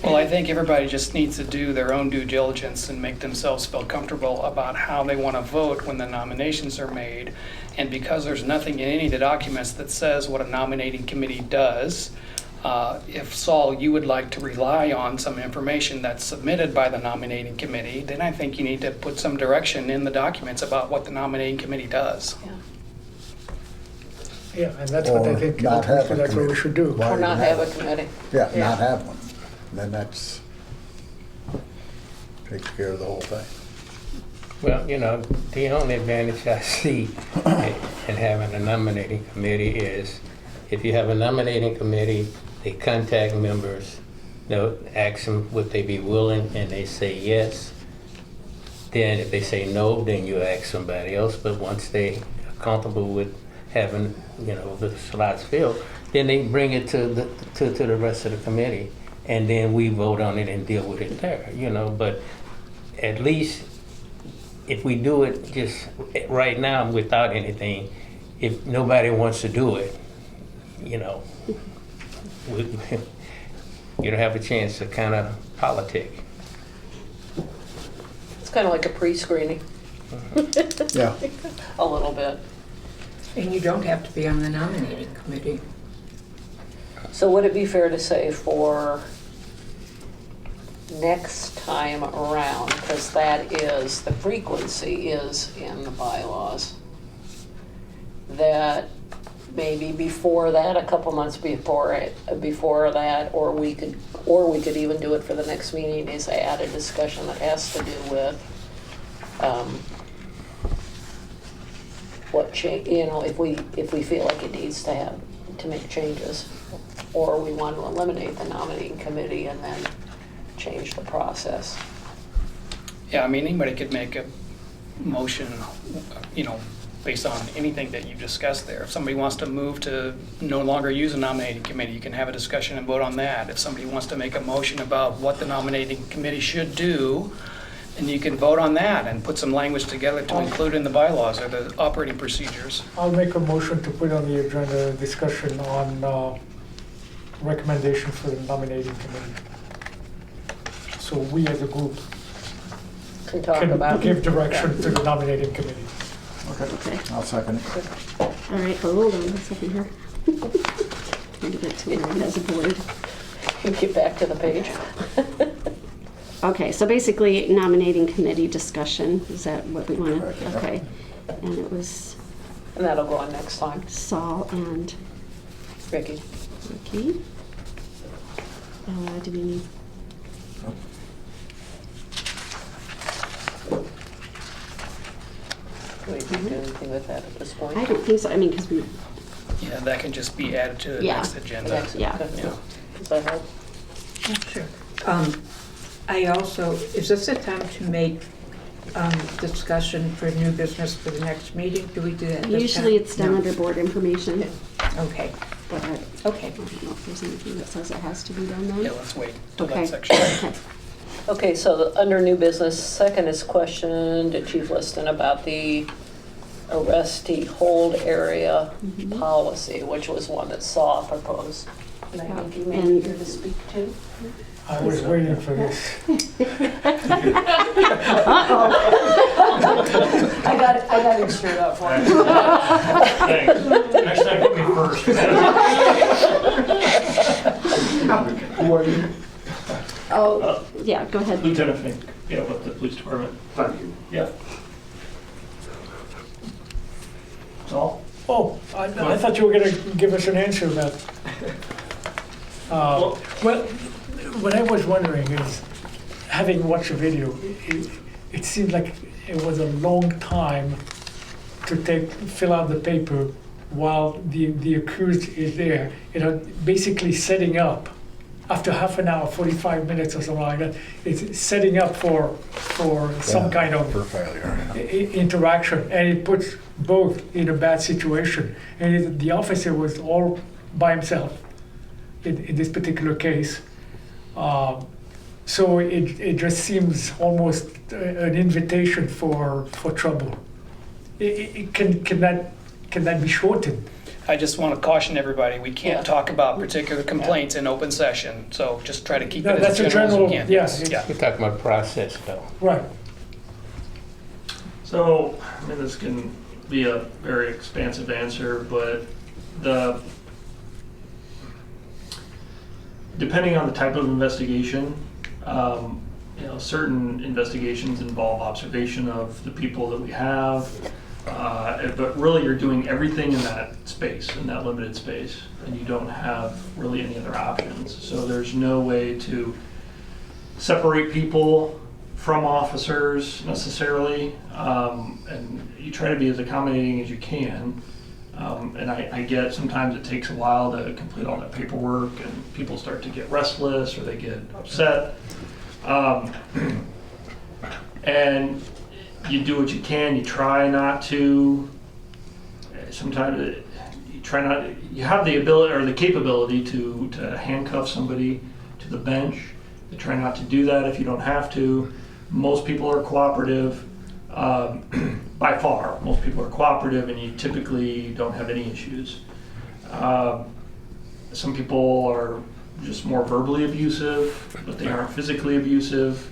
Speaker 5: Well, I think everybody just needs to do their own due diligence and make themselves feel comfortable about how they want to vote when the nominations are made. And because there's nothing in any of the documents that says what a nominating committee does, if, Saul, you would like to rely on some information that's submitted by the nominating committee, then I think you need to put some direction in the documents about what the nominating committee does.
Speaker 4: Yeah, and that's what I
Speaker 3: Or
Speaker 4: think,
Speaker 3: not have a
Speaker 4: that's what we
Speaker 3: committee.
Speaker 4: should do.
Speaker 3: Why
Speaker 6: Or not
Speaker 3: even
Speaker 6: have a committee.
Speaker 3: Yeah,
Speaker 6: Yeah.
Speaker 3: not have one. Then that's, takes care of the whole thing.
Speaker 7: Well, the only advantage I see in having a nominating committee is if you have a nominating committee, they contact members, they'll ask them would they be willing, and they say yes. Then if they say no, then you ask somebody else. But once they are comfortable with having, the slots filled, then they bring it to the rest of the committee, and then we vote on it and deal with it there. But at least if we do it just right now without anything, if nobody wants to do it, you don't have a chance to kind of politic.
Speaker 6: It's kind of like a pre-screening.
Speaker 3: Yeah.
Speaker 6: A little bit.
Speaker 1: And you don't have to be on the nominating committee.
Speaker 6: So would it be fair to say for next time around, because the frequency is in the bylaws, that maybe before that, a couple months before that, or we could even do it for the next meeting, is add a discussion that has to do with what change, if we feel like it needs to make changes, or we want to eliminate the nominating committee and then change the process.
Speaker 5: Yeah, anybody could make a motion, based on anything that you've discussed there. If somebody wants to move to no longer use a nominating committee, you can have a discussion and vote on that. If somebody wants to make a motion about what the nominating committee should do, then you can vote on that and put some language together to include in the bylaws or the operating procedures.
Speaker 4: I'll make a motion to put on the agenda a discussion on recommendation for the nominating committee. So we as a group
Speaker 6: Can talk
Speaker 4: can
Speaker 6: about.
Speaker 4: give direction to the nominating committee.
Speaker 2: Okay.
Speaker 3: I'll second it.
Speaker 2: All right, hold on a second here. Trying to get to where it has a board.
Speaker 6: Get back to the page.
Speaker 2: Okay, so basically nominating committee discussion, is that what we want to, okay. And it was
Speaker 6: And that'll go on next time.
Speaker 2: Saul and
Speaker 6: Ricky.
Speaker 2: Ricky. Do we need,
Speaker 6: Do we do anything with that at this point?
Speaker 2: I don't think so, because we,
Speaker 5: Yeah, that can just be added to the
Speaker 2: Yeah.
Speaker 5: next agenda.
Speaker 6: Next-
Speaker 2: Yeah.
Speaker 6: okay. Does that help?
Speaker 1: Sure. I also, is this a time to make discussion for new business for the next meeting? Do we do that this time?
Speaker 2: usually it's done
Speaker 1: No.
Speaker 2: under board information,
Speaker 1: Okay,
Speaker 2: but I
Speaker 1: okay.
Speaker 2: don't know if there's anything that says it has to be done then.
Speaker 5: Yeah, let's wait till
Speaker 2: Okay.
Speaker 5: that section.
Speaker 2: Okay.
Speaker 6: Okay, so under new business, second is question to Chief Liston about the arrestee hold area policy, which was one that Saul proposed. And I think you may be here to speak to.
Speaker 4: I was waiting for this.
Speaker 6: I got it straight up for you.
Speaker 10: Thanks. Next time, put me first.
Speaker 3: Who are you?
Speaker 2: Oh, yeah, go ahead.
Speaker 10: Lieutenant Fink, with the police department.
Speaker 3: Thank you.
Speaker 10: Yeah. Saul?
Speaker 4: Oh, I thought you were going to give us an answer about. Well, what I was wondering is, having watched the video, it seemed like it was a long time to fill out the paper while the accused is there, basically setting up, after half an hour, 45 minutes or something like that, it's setting up for some kind of
Speaker 3: For failure.
Speaker 4: interaction, and it puts both in a bad situation. And the officer was all by himself in this particular case. So it just seems almost an invitation for trouble. Can that be shortened?
Speaker 5: I just want to caution everybody, we can't
Speaker 6: Yeah.
Speaker 5: talk about particular complaints in open session, so just try to keep it
Speaker 4: No,
Speaker 5: as
Speaker 4: that's a
Speaker 5: general as
Speaker 4: general-
Speaker 5: we
Speaker 4: yeah,
Speaker 5: can.
Speaker 4: it's-
Speaker 7: We're talking about process though.
Speaker 4: Right.
Speaker 10: So, I mean, this can be a very expansive answer, but depending on the type of investigation, certain investigations involve observation of the people that we have, but really you're doing everything in that space, in that limited space, and you don't have really any other options. So there's no way to separate people from officers necessarily, and you try to be as accommodating as you can. And I get sometimes it takes a while to complete all that paperwork, and people start to get restless or they get upset. And you do what you can. You try not to. Sometimes you try not. You have the ability or the capability to handcuff somebody to the bench. You try not to do that if you don't have to. Most people are cooperative. By far, most people are cooperative, and you typically don't have any issues. Some people are just more verbally abusive, but they aren't physically abusive.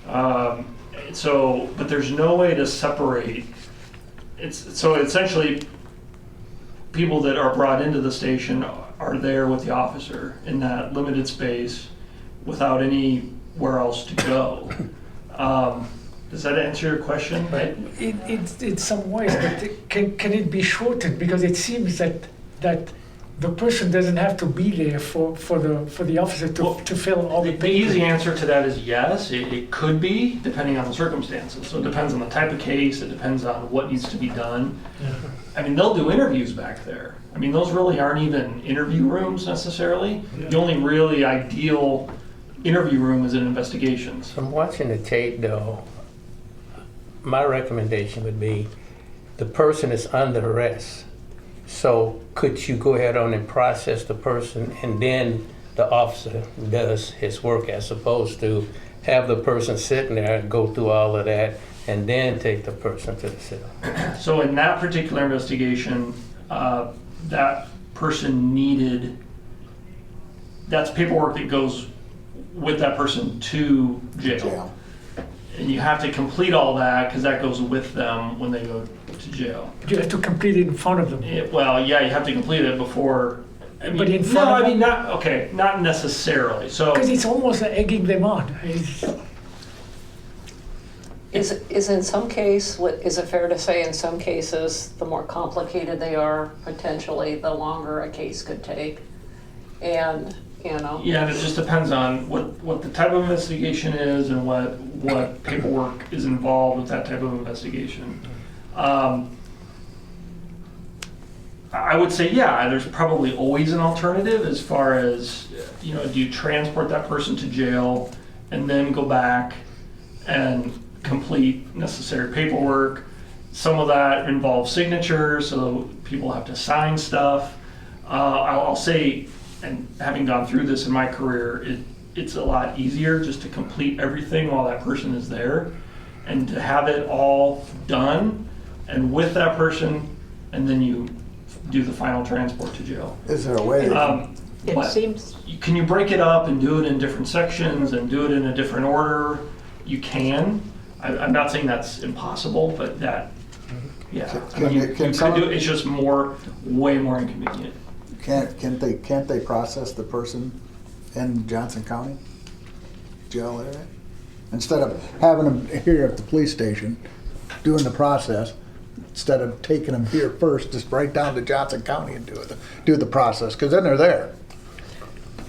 Speaker 10: But there's no way to separate. So essentially, people that are brought into the station are there with the officer in that limited space without anywhere else to go. Does that answer your question?
Speaker 4: In some ways, but can it be shortened? Because it seems that the person doesn't have to be there for the officer to fill all the
Speaker 10: The
Speaker 4: papers.
Speaker 10: easy answer to that is yes, it could be, depending on the circumstances. So it depends on the type of case, it depends on what needs to be done.
Speaker 4: Yeah.
Speaker 10: I mean, they'll do interviews back there. I mean, those really aren't even interview rooms necessarily.
Speaker 4: Yeah.
Speaker 10: The only really ideal interview room is in investigations.
Speaker 7: From watching the tape though, my recommendation would be the person is under arrest. So could you go ahead on and process the person and then the officer does his work as opposed to have the person sitting there and go through all of that and then take the person to the cell?
Speaker 10: So in that particular investigation, that person needed, that's paperwork that goes with that person to jail. And you have to complete all that because that goes with them when they go to jail.
Speaker 4: But you have to complete it in front of them.
Speaker 10: Well, yeah, you have to complete it before.
Speaker 4: But in front of them?
Speaker 10: Not necessarily. So
Speaker 4: Because it's almost like egging them on.
Speaker 6: Is in some case, is it fair to say in some cases, the more complicated they are, potentially, the longer a case could take? And,
Speaker 10: yeah, and it just depends on what the type of investigation is and what paperwork is involved with that type of investigation. I would say, yeah, there's probably always an alternative as far as, do you transport that person to jail and then go back and complete necessary paperwork? Some of that involves signatures, so people have to sign stuff. I'll say, and having gone through this in my career, it's a lot easier just to complete everything while that person is there and to have it all done and with that person, and then you do the final transport to jail.
Speaker 3: Is there a way?
Speaker 1: It
Speaker 10: But
Speaker 1: seems,
Speaker 10: can you break it up and do it in different sections and do it in a different order? You can. I'm not saying that's impossible, but that, yeah. You could do it. It's just way more inconvenient.
Speaker 3: Can't they process the person in Johnson County jail area? Instead of having them here at the police station, doing the process, instead of taking them here first, just right down to Johnson County and do the process, because then they're there.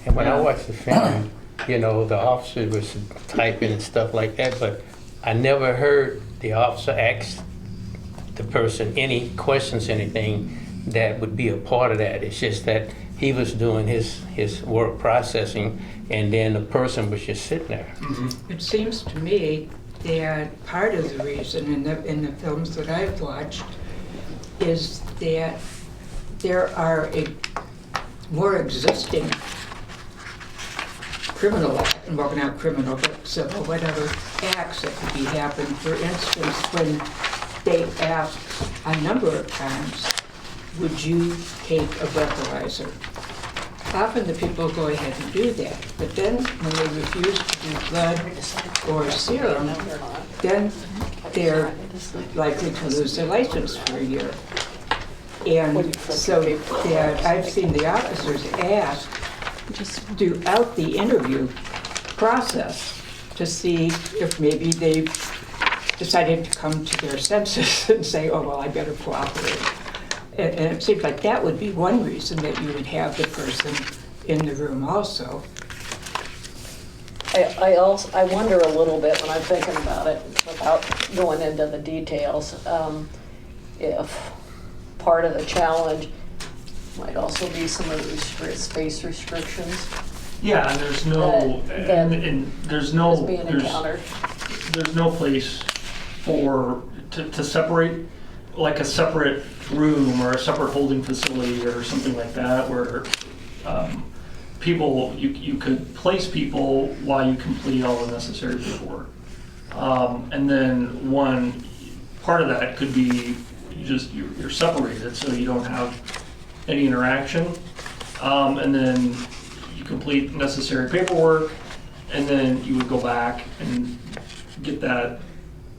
Speaker 7: And when I watched the film, the officer was typing and stuff like that, but I never heard the officer ask the person any questions, anything, that would be a part of that. It's just that he was doing his work processing, and then the person was just sitting there.
Speaker 1: It seems to me that part of the reason in the films that I've watched is that there are more existing criminal, well, not criminal, but civil, whatever, acts that could be happening. For instance, when they ask a number of times, would you take a breathalyzer? Often the people go ahead and do that, but then when they refuse to do blood or serum, then they're likely to lose their license for a year. And so that I've seen the officers ask throughout the interview process to see if maybe they've decided to come to their senses and say, oh, well, I better cooperate. And it seems like that would be one reason that you would have the person in the room also.
Speaker 6: I wonder a little bit when I'm thinking about it, without going into the details, if part of the challenge might also be some of the space restrictions.
Speaker 10: Yeah, and there's no, and there's no,
Speaker 6: is being encountered.
Speaker 10: there's no place to separate, like a separate room or a separate holding facility or something like that, where people, you could place people while you complete all the necessary paperwork. And then one part of that could be you're separated, so you don't have any interaction. And then you complete necessary paperwork, and then you would go back and get that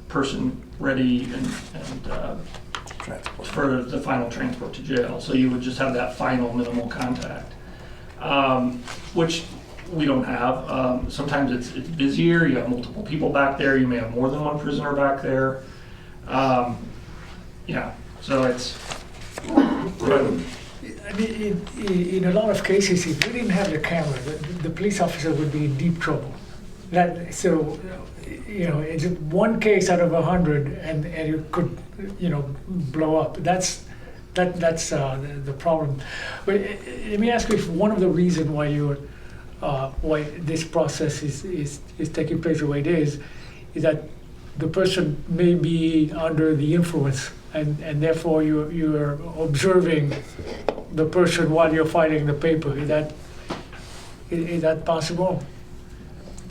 Speaker 10: person ready and for the final transport to jail. So you would just have that final minimal contact, which we don't have. Sometimes it's busier. You have multiple people back there. You may have more than one prisoner back there. Yeah, so it's.
Speaker 4: I mean, in a lot of cases, if we didn't have the camera, the police officer would be in deep trouble. So, it's one case out of 100, and it could, blow up. That's the problem. But let me ask you, if one of the reasons why this process is taking place the way it is that the person may be under the influence, and therefore you're observing the person while you're filing the paper. Is that possible?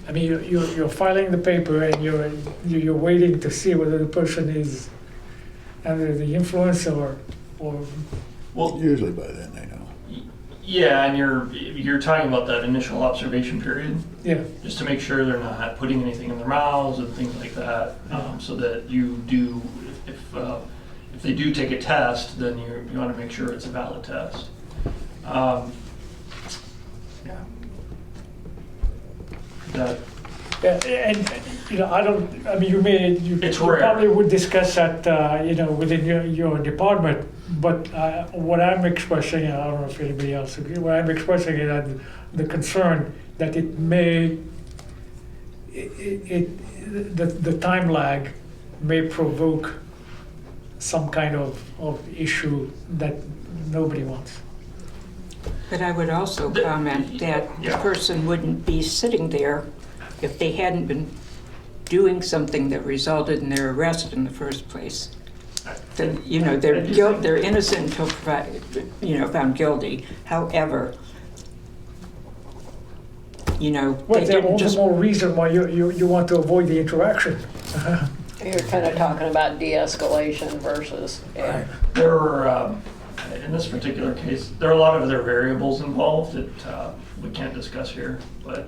Speaker 4: I mean, you're filing the paper and you're waiting to see whether the person is under the influence or.
Speaker 3: Well, usually by then they know.
Speaker 10: Yeah, and you're talking about that initial observation period.
Speaker 4: Yeah.
Speaker 10: Just to make sure they're not putting anything in their mouths and things like that, so that you do, if they do take a test, then you want to make sure it's a valid test. Yeah.
Speaker 4: And I don't. I mean, you
Speaker 10: It's rare.
Speaker 4: probably would discuss that, within your department. But what I'm expressing, I don't know if anybody else agrees. What I'm expressing is that the concern that it may, the time lag may provoke some kind of issue that nobody wants.
Speaker 1: But I would also comment that the person wouldn't be sitting there if they hadn't been doing something that resulted in their arrest in the first place. Then, they're innocent until found guilty. However, they didn't just.
Speaker 4: More reason why you want to avoid the interaction.
Speaker 6: You're kind of talking about de-escalation versus. Yeah.
Speaker 10: Right. There are, in this particular case, there are a lot of other variables involved that we can't discuss here, but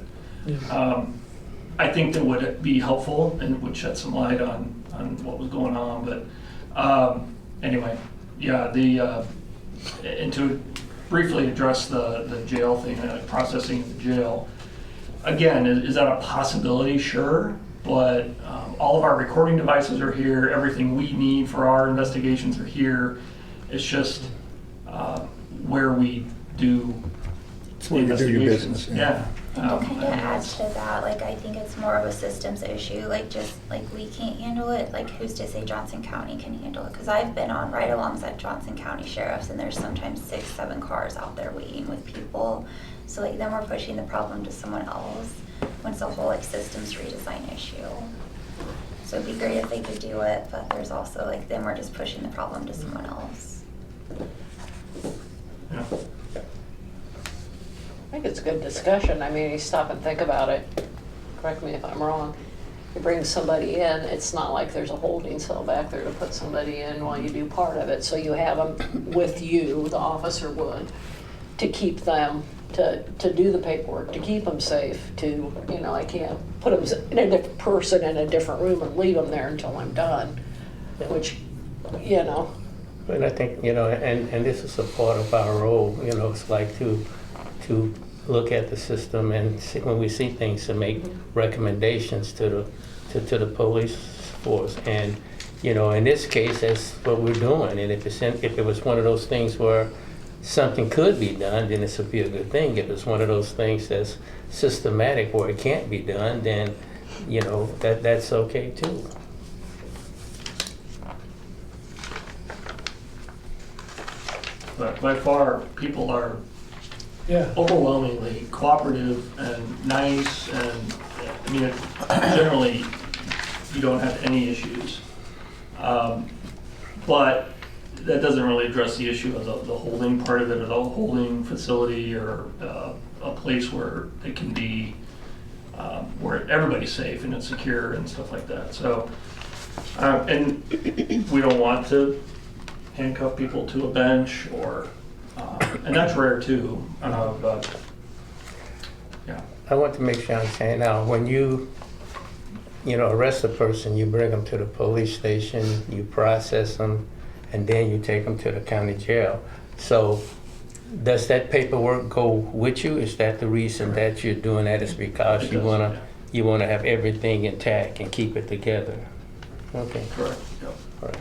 Speaker 10: I think that would be helpful and would shed some light on what was going on. But anyway, yeah, and to briefly address the jail thing, processing the jail, again, is that a possibility? Sure. But all of our recording devices are here. Everything we need for our investigations are here. It's just where we do
Speaker 3: It's where you do your business.
Speaker 10: Yeah.
Speaker 8: And to kind of
Speaker 10: and
Speaker 8: add
Speaker 10: it's-
Speaker 8: to that, like, I think it's more of a systems issue, like, just, like, we can't handle it, like, who's to say Johnson County can handle it? Because I've been on ride-alongs at Johnson County Sheriff's, and there's sometimes 6, 7 cars out there waiting with people. So, like, then we're pushing the problem to someone else, when it's a whole, like, systems redesign issue. So it'd be great if they could do it, but there's also, like, then we're just pushing the problem to someone else.
Speaker 10: Yeah.
Speaker 6: I think it's good discussion. I mean, you stop and think about it. Correct me if I'm wrong. You bring somebody in, it's not like there's a holding cell back there to put somebody in while you do part of it. So you have them with you, the officer would, to keep them, to do the paperwork, to keep them safe, to, you know, I can't put them in a different person in a different room and leave them there until I'm done, which, you know.
Speaker 7: But I think, you know, and this is a part of our role, you know, it's like to look at the system and see, when we see things, to make recommendations to the police force. And, you know, in this case, that's what we're doing. And if it was one of those things where something could be done, then this would be a good thing. If it's one of those things that's systematic where it can't be done, then, you know, that's okay too.
Speaker 10: But by far, people are
Speaker 4: Yeah.
Speaker 10: overwhelmingly cooperative and nice, and I mean, generally, you don't have any issues. But that doesn't really address the issue of the holding part of it, or the holding facility, or a place where it can be, where everybody's safe and it's secure and stuff like that. So, and we don't want to handcuff people to a bench, or, and that's rare too, but, yeah.
Speaker 7: I want to make sure I understand now, when you know, arrest a person, you bring them to the police station, you process them, and then you take them to the county jail. So does that paperwork go with you? Is that the reason that you're doing that, is because
Speaker 10: It
Speaker 7: you
Speaker 10: does,
Speaker 7: wanna
Speaker 10: yeah.
Speaker 7: you wanna have everything intact and keep it together? Okay,
Speaker 10: Correct, yep.
Speaker 7: all right.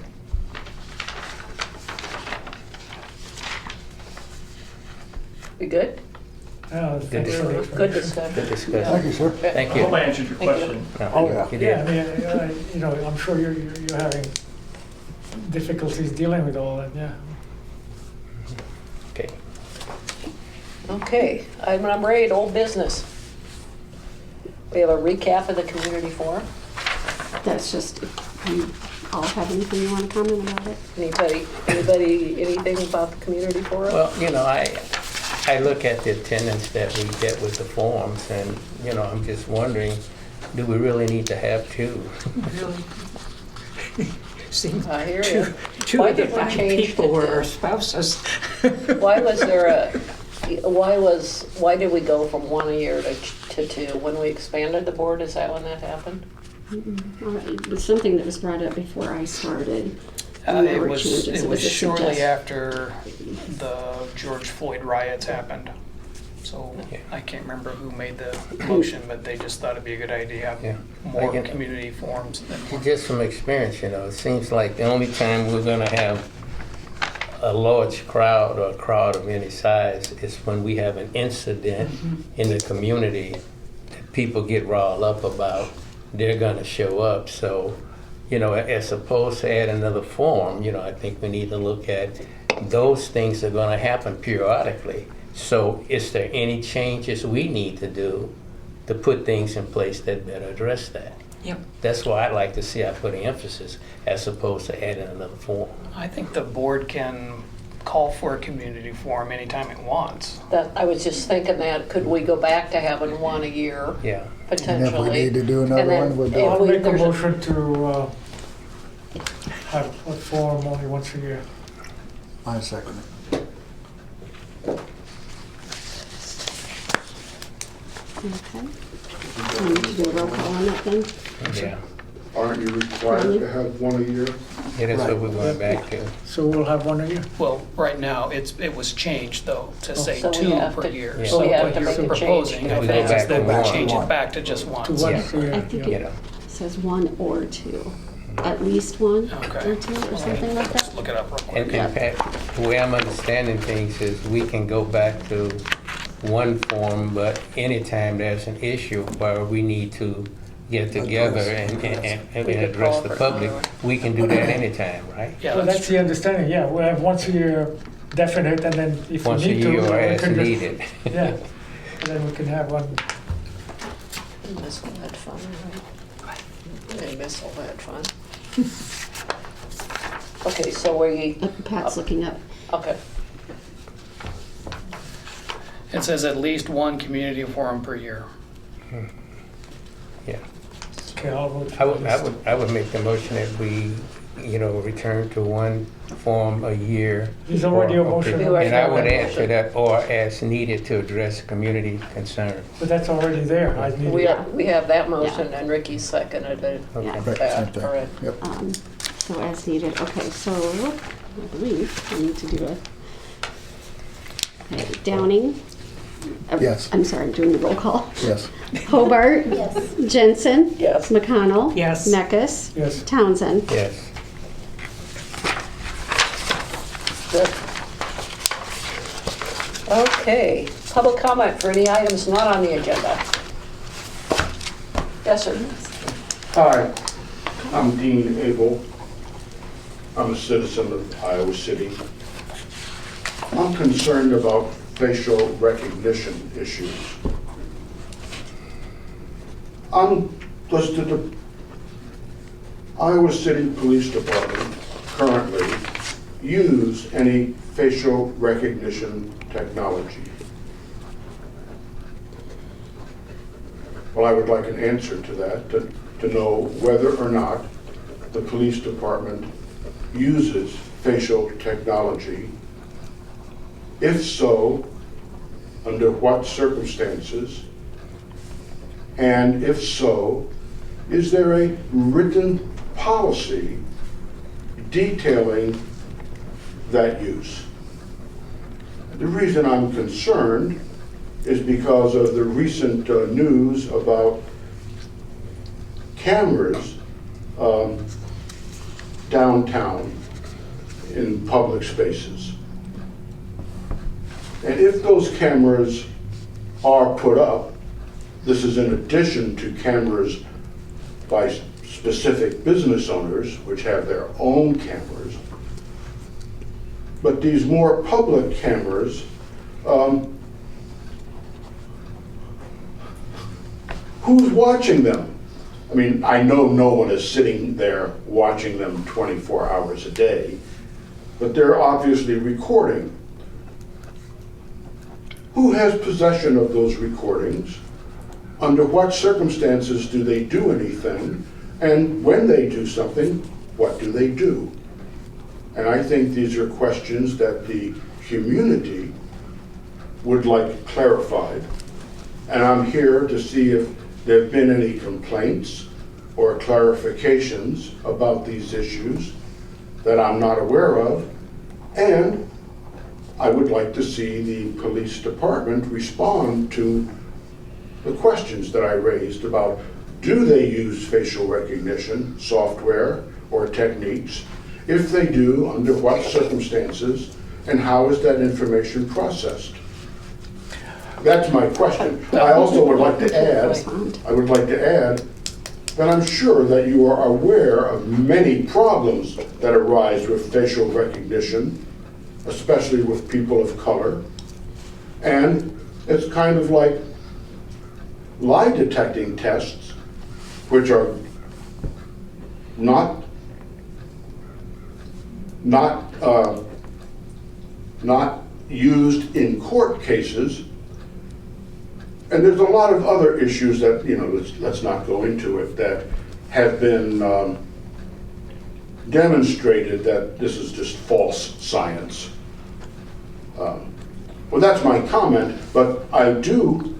Speaker 6: We good?
Speaker 4: Yeah, thanks for the
Speaker 6: Good
Speaker 4: explanation.
Speaker 6: discussion.
Speaker 7: Good discussion.
Speaker 3: Thank you, sir.
Speaker 7: Thank
Speaker 10: I
Speaker 7: you.
Speaker 10: hope I answered your
Speaker 6: Thank you.
Speaker 10: question.
Speaker 7: No,
Speaker 3: Oh, yeah.
Speaker 7: you
Speaker 4: Yeah,
Speaker 7: did.
Speaker 4: I mean, you know, I'm sure you're having difficulties dealing with all that, yeah.
Speaker 7: Okay.
Speaker 6: Okay, item number 8, old business. We have a recap of the community forum.
Speaker 2: That's just, if you all have anything you want to comment about it?
Speaker 6: Anybody, anything about the community forum?
Speaker 7: Well, you know, I look at the attendance that we get with the forums, and, you know, I'm just wondering, do we really need to have 2?
Speaker 1: Really? Seems
Speaker 6: I hear
Speaker 1: two,
Speaker 6: you.
Speaker 1: two
Speaker 6: Why
Speaker 1: of the
Speaker 6: did we
Speaker 1: 5
Speaker 6: change
Speaker 1: people
Speaker 6: it
Speaker 1: were
Speaker 6: to-
Speaker 1: our spouses.
Speaker 6: Why was there why did we go from 1 a year to 2? When we expanded the board, is that when that happened?
Speaker 2: It was something that was brought up before I started. and there
Speaker 5: It
Speaker 2: were
Speaker 5: was,
Speaker 2: changes.
Speaker 5: it was
Speaker 2: a
Speaker 5: shortly
Speaker 2: suggest-
Speaker 5: after the George Floyd riots happened. So I can't remember who made the motion, but they just thought it'd be a good idea to
Speaker 7: Yeah.
Speaker 5: have more
Speaker 7: Again-
Speaker 5: community forums than one.
Speaker 7: Just from experience, you know, it seems like the only time we're gonna have a large crowd, or a crowd of any size, is when we have an incident in the community that people get riled up about. They're gonna show up. So, you know, as opposed to add another forum, you know, I think we need to look at those things are gonna happen periodically. So is there any changes we need to do to put things in place that better address that?
Speaker 1: Yep.
Speaker 7: That's why I like to see I put an emphasis, as opposed to adding another form.
Speaker 5: I think the board can call for a community forum anytime it wants.
Speaker 6: That, I was just thinking that, could we go back to having 1 a year,
Speaker 7: Yeah.
Speaker 6: potentially?
Speaker 3: And if we need to do another
Speaker 6: And then
Speaker 3: one, we'll do
Speaker 6: if
Speaker 3: it.
Speaker 4: I'll
Speaker 6: we-
Speaker 4: make a
Speaker 6: there's
Speaker 4: motion to have a forum only once a year.
Speaker 3: I second it.
Speaker 2: Okay. We need to do a roll call on that then?
Speaker 7: Yeah.
Speaker 11: Aren't you required to have 1 a year?
Speaker 7: Yeah, that's what we're going back to.
Speaker 4: So we'll have 1 a year.
Speaker 5: Well, right now, it was changed though to say
Speaker 6: So we
Speaker 5: 2
Speaker 6: have
Speaker 5: per
Speaker 6: to-
Speaker 5: year.
Speaker 7: Yeah.
Speaker 5: So
Speaker 6: we have
Speaker 5: what
Speaker 6: to
Speaker 5: you're
Speaker 6: make a change.
Speaker 5: proposing,
Speaker 7: If
Speaker 5: I
Speaker 7: we
Speaker 5: think,
Speaker 7: go
Speaker 5: is
Speaker 7: back
Speaker 5: that
Speaker 7: to
Speaker 5: we
Speaker 7: one.
Speaker 5: change it back to just
Speaker 4: To
Speaker 5: once.
Speaker 4: once a
Speaker 2: I
Speaker 4: year,
Speaker 2: think
Speaker 4: yeah.
Speaker 7: You know,
Speaker 2: it says 1 or 2. At least 1
Speaker 5: Okay.
Speaker 2: or 2 or something like
Speaker 5: Just
Speaker 2: that.
Speaker 5: look it up real quick.
Speaker 7: and Pat, the way I'm understanding things is we can go back to one forum, but anytime there's an issue where we need to get together and address the public, we can do that anytime, right?
Speaker 5: Yeah,
Speaker 4: Well, that's the understanding, yeah, we have once a year definite, and then if we
Speaker 7: Once a
Speaker 4: need to.
Speaker 7: year or
Speaker 4: we
Speaker 7: as
Speaker 4: can just-
Speaker 7: needed.
Speaker 4: Yeah, and then we can have one.
Speaker 6: Miss all that fun, right? I miss all that fun. Okay, so
Speaker 2: Pat's looking up.
Speaker 6: okay.
Speaker 5: it says at least one community forum per year.
Speaker 7: Yeah.
Speaker 4: Okay, I'll vote for
Speaker 7: I would,
Speaker 4: this.
Speaker 7: I would make the motion that we, return to one forum a year.
Speaker 4: There's already a motion.
Speaker 7: Okay.
Speaker 6: We already
Speaker 7: And I
Speaker 6: have
Speaker 7: would
Speaker 6: that
Speaker 7: answer
Speaker 6: motion.
Speaker 7: that, or as needed to address community concern.
Speaker 4: But that's already there, I need.
Speaker 6: We have that motion, and Ricky seconded it.
Speaker 7: Okay.
Speaker 2: Yeah.
Speaker 3: Right, same thing.
Speaker 6: All right.
Speaker 3: Yep.
Speaker 2: So as needed, okay, so I believe I need to do a, okay, Downing.
Speaker 3: Yes.
Speaker 2: I'm sorry, I'm doing the roll call.
Speaker 3: Yes.
Speaker 2: Hobart.
Speaker 8: Yes.
Speaker 2: Jensen.
Speaker 6: Yes.
Speaker 2: McConnell.
Speaker 1: Yes.
Speaker 2: Neckes.
Speaker 4: Yes.
Speaker 2: Townsend.
Speaker 7: Yes.
Speaker 6: Good. Okay, public comment for any items not on the agenda. Yes, sir.
Speaker 11: Hi, I'm Dean Abel. I'm a citizen of Iowa City. I'm concerned about facial recognition issues. Does the Iowa City Police Department currently use any facial recognition technology? Well, I would like an answer to that, to know whether or not the police department uses facial technology. If so, under what circumstances? And if so, is there a written policy detailing that use? The reason I'm concerned is because of the recent news about cameras downtown in public spaces. And if those cameras are put up, this is in addition to cameras by specific business owners, which have their own cameras. But these more public cameras, who's watching them? I mean, I know no one is sitting there watching them 24 hours a day, but they're obviously recording. Who has possession of those recordings? Under what circumstances do they do anything? And when they do something, what do they do? And I think these are questions that the community would like clarified. And I'm here to see if there have been any complaints or clarifications about these issues that I'm not aware of. And I would like to see the police department respond to the questions that I raised about, do they use facial recognition software or techniques? If they do, under what circumstances, and how is that information processed? That's my question. I also would like to add, that I'm sure that you are aware of many problems that arise with facial recognition, especially with people of color. And it's kind of like lie detecting tests, which are not used in court cases. And there's a lot of other issues that, let's not go into it, that have been demonstrated that this is just false science. Well, that's my comment, but I do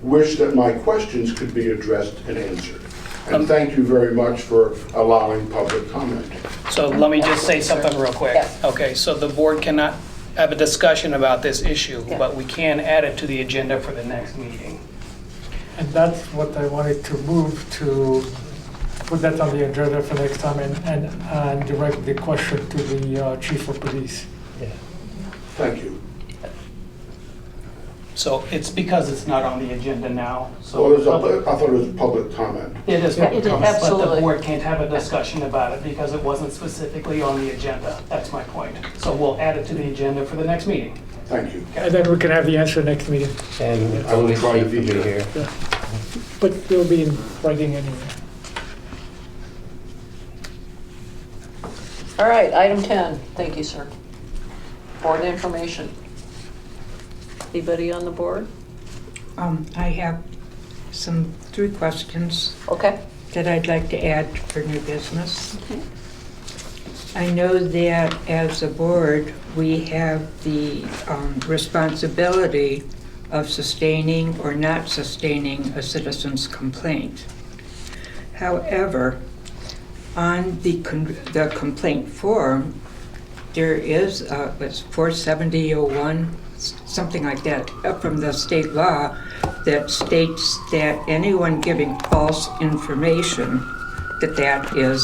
Speaker 11: wish that my questions could be addressed and answered. And thank you very much for allowing public comment.
Speaker 5: So let me just say something real quick.
Speaker 6: Yeah.
Speaker 5: Okay, so the board cannot have a discussion about this issue,
Speaker 6: Yeah.
Speaker 5: but we can add it to the agenda for the next meeting.
Speaker 4: And that's what I wanted to move to, put that on the agenda for next time and direct the question to the chief of police.
Speaker 7: Yeah.
Speaker 11: Thank you.
Speaker 5: So it's because it's not on the agenda now, so.
Speaker 11: Well, I thought it was public comment.
Speaker 5: It is,
Speaker 6: It is,
Speaker 5: but the
Speaker 6: absolutely.
Speaker 5: board can't have a discussion about it because it wasn't specifically on the agenda. That's my point. So we'll add it to the agenda for the next meeting.
Speaker 11: Thank you.
Speaker 4: And then we can have the answer next meeting,
Speaker 7: And
Speaker 11: I will
Speaker 7: only
Speaker 11: try to
Speaker 7: Steve
Speaker 11: be
Speaker 7: will
Speaker 11: here.
Speaker 4: but it'll be in writing anyway.
Speaker 6: All right, item 10. Thank you, sir. Board information. Anybody on the board?
Speaker 1: I have three questions
Speaker 6: Okay.
Speaker 1: that I'd like to add for new business.
Speaker 2: Okay.
Speaker 1: I know that as a board, we have the responsibility of sustaining or not sustaining a citizen's complaint. However, on the complaint form, there is, it's 47001, something like that, from the state law that states that anyone giving false information, that is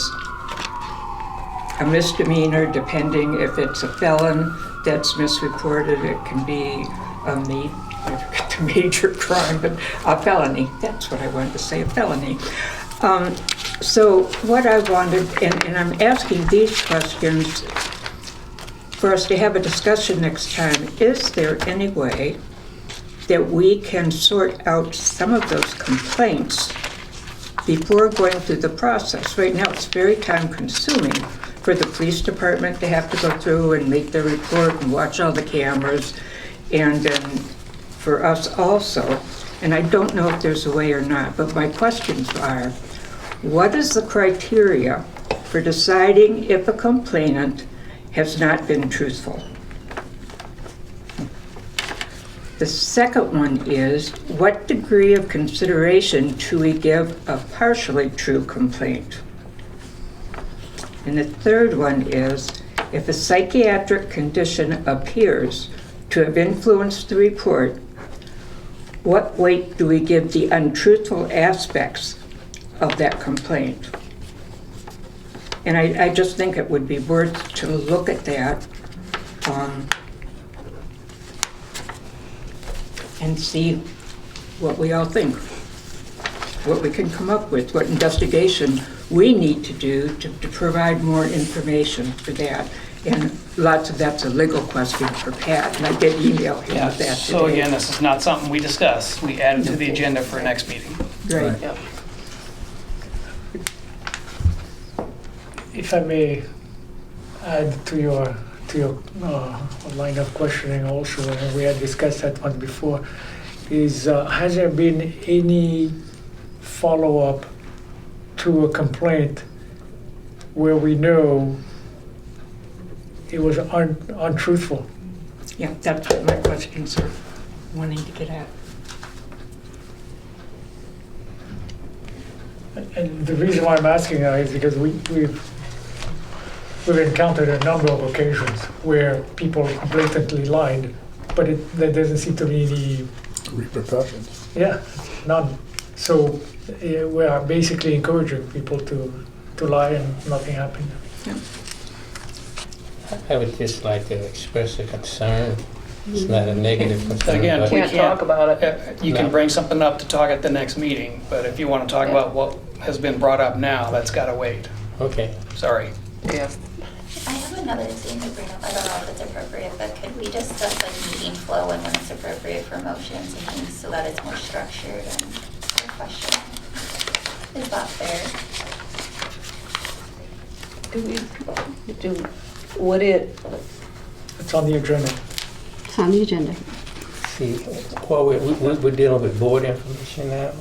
Speaker 1: a misdemeanor, depending if it's a felon that's misreported, it can be I forget the major crime, but a felony. That's what I wanted to say, a felony. So what I wanted, and I'm asking these questions for us to have a discussion next time, is there any way that we can sort out some of those complaints before going through the process? Right now, it's very time consuming for the police department to have to go through and make their report and watch all the cameras, and then for us also. And I don't know if there's a way or not, but my questions are, what is the criteria for deciding if a complainant has not been truthful? The second one is, what degree of consideration do we give a partially true complaint? And the third one is, if a psychiatric condition appears to have influenced the report, what weight do we give the untruthful aspects of that complaint? And I just think it would be worth to look at that and see what we all think, what we can come up with, what investigation we need to do to provide more information for that. And lots of that's a legal question for Pat, and I did email him
Speaker 5: Yeah,
Speaker 1: with that
Speaker 5: so
Speaker 1: today.
Speaker 5: again, this is not something we discussed. We added to the agenda for next meeting.
Speaker 1: Right.
Speaker 6: Yep.
Speaker 4: If I may add to your line of questioning also, and we had discussed that one before, is has there been any follow-up to a complaint where we know it was untruthful?
Speaker 1: Yeah, that's what my questions are wanting to get at.
Speaker 4: And the reason why I'm asking that is because we've encountered a number of occasions where people blatantly lied, but there doesn't seem to be any,
Speaker 3: Repercussions.
Speaker 4: none. So we are basically encouraging people to lie and nothing happened.
Speaker 7: I would just like to express a concern. It's not a negative concern.
Speaker 5: Again,
Speaker 7: but-
Speaker 5: we
Speaker 6: Can't talk about it.
Speaker 5: You can
Speaker 7: No.
Speaker 5: bring something up to talk at the next meeting, but if you want to talk about what has been brought up now, that's got to wait.
Speaker 7: Okay.
Speaker 5: Sorry.
Speaker 6: Yeah.
Speaker 8: I have another thing to bring up. I don't know if it's appropriate, but could we discuss like meeting flow and when it's appropriate for motions and things so that it's more structured and a question? Is that fair?
Speaker 6: Would it,
Speaker 4: It's on the agenda.
Speaker 2: It's on the agenda.
Speaker 7: See, well, we're dealing with board information now.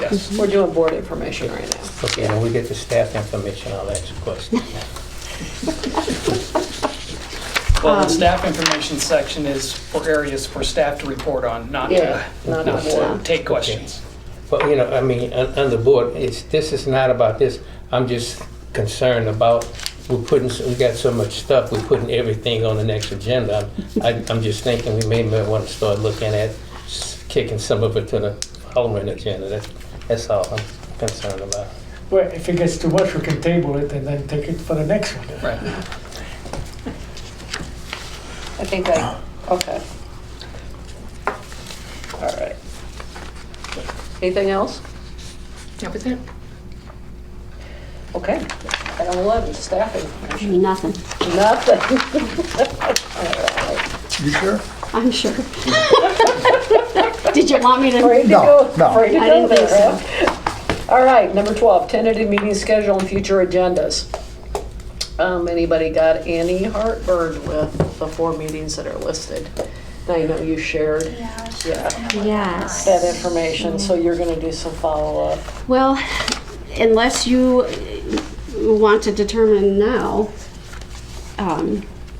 Speaker 6: yes, we're doing board information right now.
Speaker 7: Okay, when we get the staff information, I'll ask a question.
Speaker 5: Well, the staff information section is for areas for staff to report on, not
Speaker 6: Yeah,
Speaker 5: to,
Speaker 6: not
Speaker 5: not
Speaker 6: the
Speaker 5: to
Speaker 6: board.
Speaker 5: take questions.
Speaker 7: But, you know, I mean, on the board, this is not about this. I'm just concerned about, we got so much stuff, we're putting everything on the next agenda. I'm just thinking we may want to start looking at kicking some of it to the following agenda. That's all I'm concerned about.
Speaker 4: Well, if it gets too much, we can table it and then take it for the next one.
Speaker 5: Right.
Speaker 6: Okay. All right. Anything else?
Speaker 1: That was it.
Speaker 6: Okay. Item 11, staffing.
Speaker 2: Nothing.
Speaker 6: Nothing. All right.
Speaker 3: You sure?
Speaker 2: I'm sure. Did you want me to?
Speaker 6: Afraid to
Speaker 3: No,
Speaker 6: go,
Speaker 3: no.
Speaker 6: afraid to
Speaker 2: I
Speaker 6: go
Speaker 2: didn't think
Speaker 6: there,
Speaker 2: so.
Speaker 6: huh? All right, number 12, tentative meeting schedule and future agendas. Anybody got any heartburn with the 4 meetings that are listed? I know you shared
Speaker 8: Yeah. it's
Speaker 6: Yeah.
Speaker 8: just gonna look
Speaker 2: Yes.
Speaker 6: that
Speaker 8: nice.
Speaker 6: information, so you're gonna do some follow-up.
Speaker 2: Well, unless you want to determine now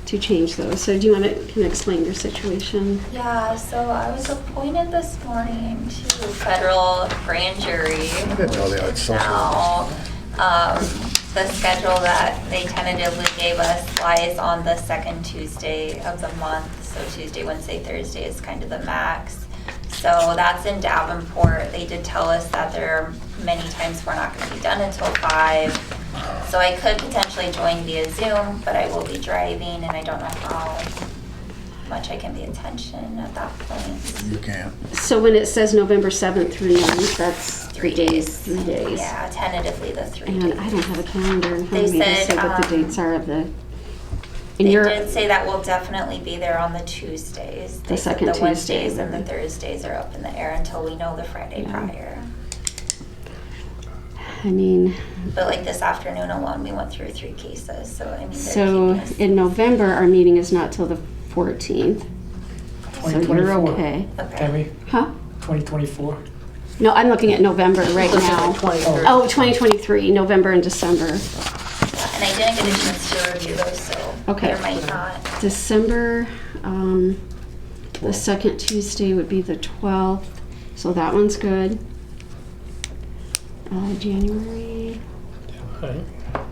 Speaker 2: to change those. So do you want to kind of explain your situation?
Speaker 8: Yeah, so I was appointed this morning to federal grand jury.
Speaker 3: I didn't know they had social.
Speaker 8: Now, the schedule that they tentatively gave us lies on the second Tuesday of the month. So Tuesday, Wednesday, Thursday is kind of the max. So that's in Davenport. They did tell us that there are many times we're not going to be done until 5. So I could potentially join via Zoom, but I will be driving and I don't know how much I can pay attention at that point.
Speaker 3: You can't.
Speaker 2: So when it says November 7th through 9th, that's 3 days. 3 days.
Speaker 8: Yeah, tentatively the 3 days.
Speaker 2: And I don't have a calendar in front
Speaker 8: They
Speaker 2: of me to
Speaker 8: said,
Speaker 2: say what the dates are of the. And
Speaker 8: They
Speaker 2: you're
Speaker 8: did say that we'll definitely be there on the Tuesdays. They said
Speaker 2: second
Speaker 8: the
Speaker 2: Tuesday,
Speaker 8: Wednesdays and the
Speaker 2: right.
Speaker 8: Thursdays are up in the air until we know the Friday
Speaker 2: Yeah.
Speaker 8: prior.
Speaker 2: I mean,
Speaker 8: But like this afternoon alone, we went through 3 cases, so I mean, they're
Speaker 2: so
Speaker 8: keeping us.
Speaker 2: in November, our meeting is not till the 14th. So you're
Speaker 4: 2024.
Speaker 2: okay.
Speaker 8: Okay.
Speaker 4: Tammy,
Speaker 2: Huh?
Speaker 4: 2024.
Speaker 2: No, I'm looking at November right now.
Speaker 6: 23rd.
Speaker 2: Oh, 2023, November and December.
Speaker 8: Yeah, and I didn't get a chance to review those, so
Speaker 2: Okay.
Speaker 8: there might not.
Speaker 2: December, the second Tuesday would be the 12th, so that one's good. January,
Speaker 7: Okay.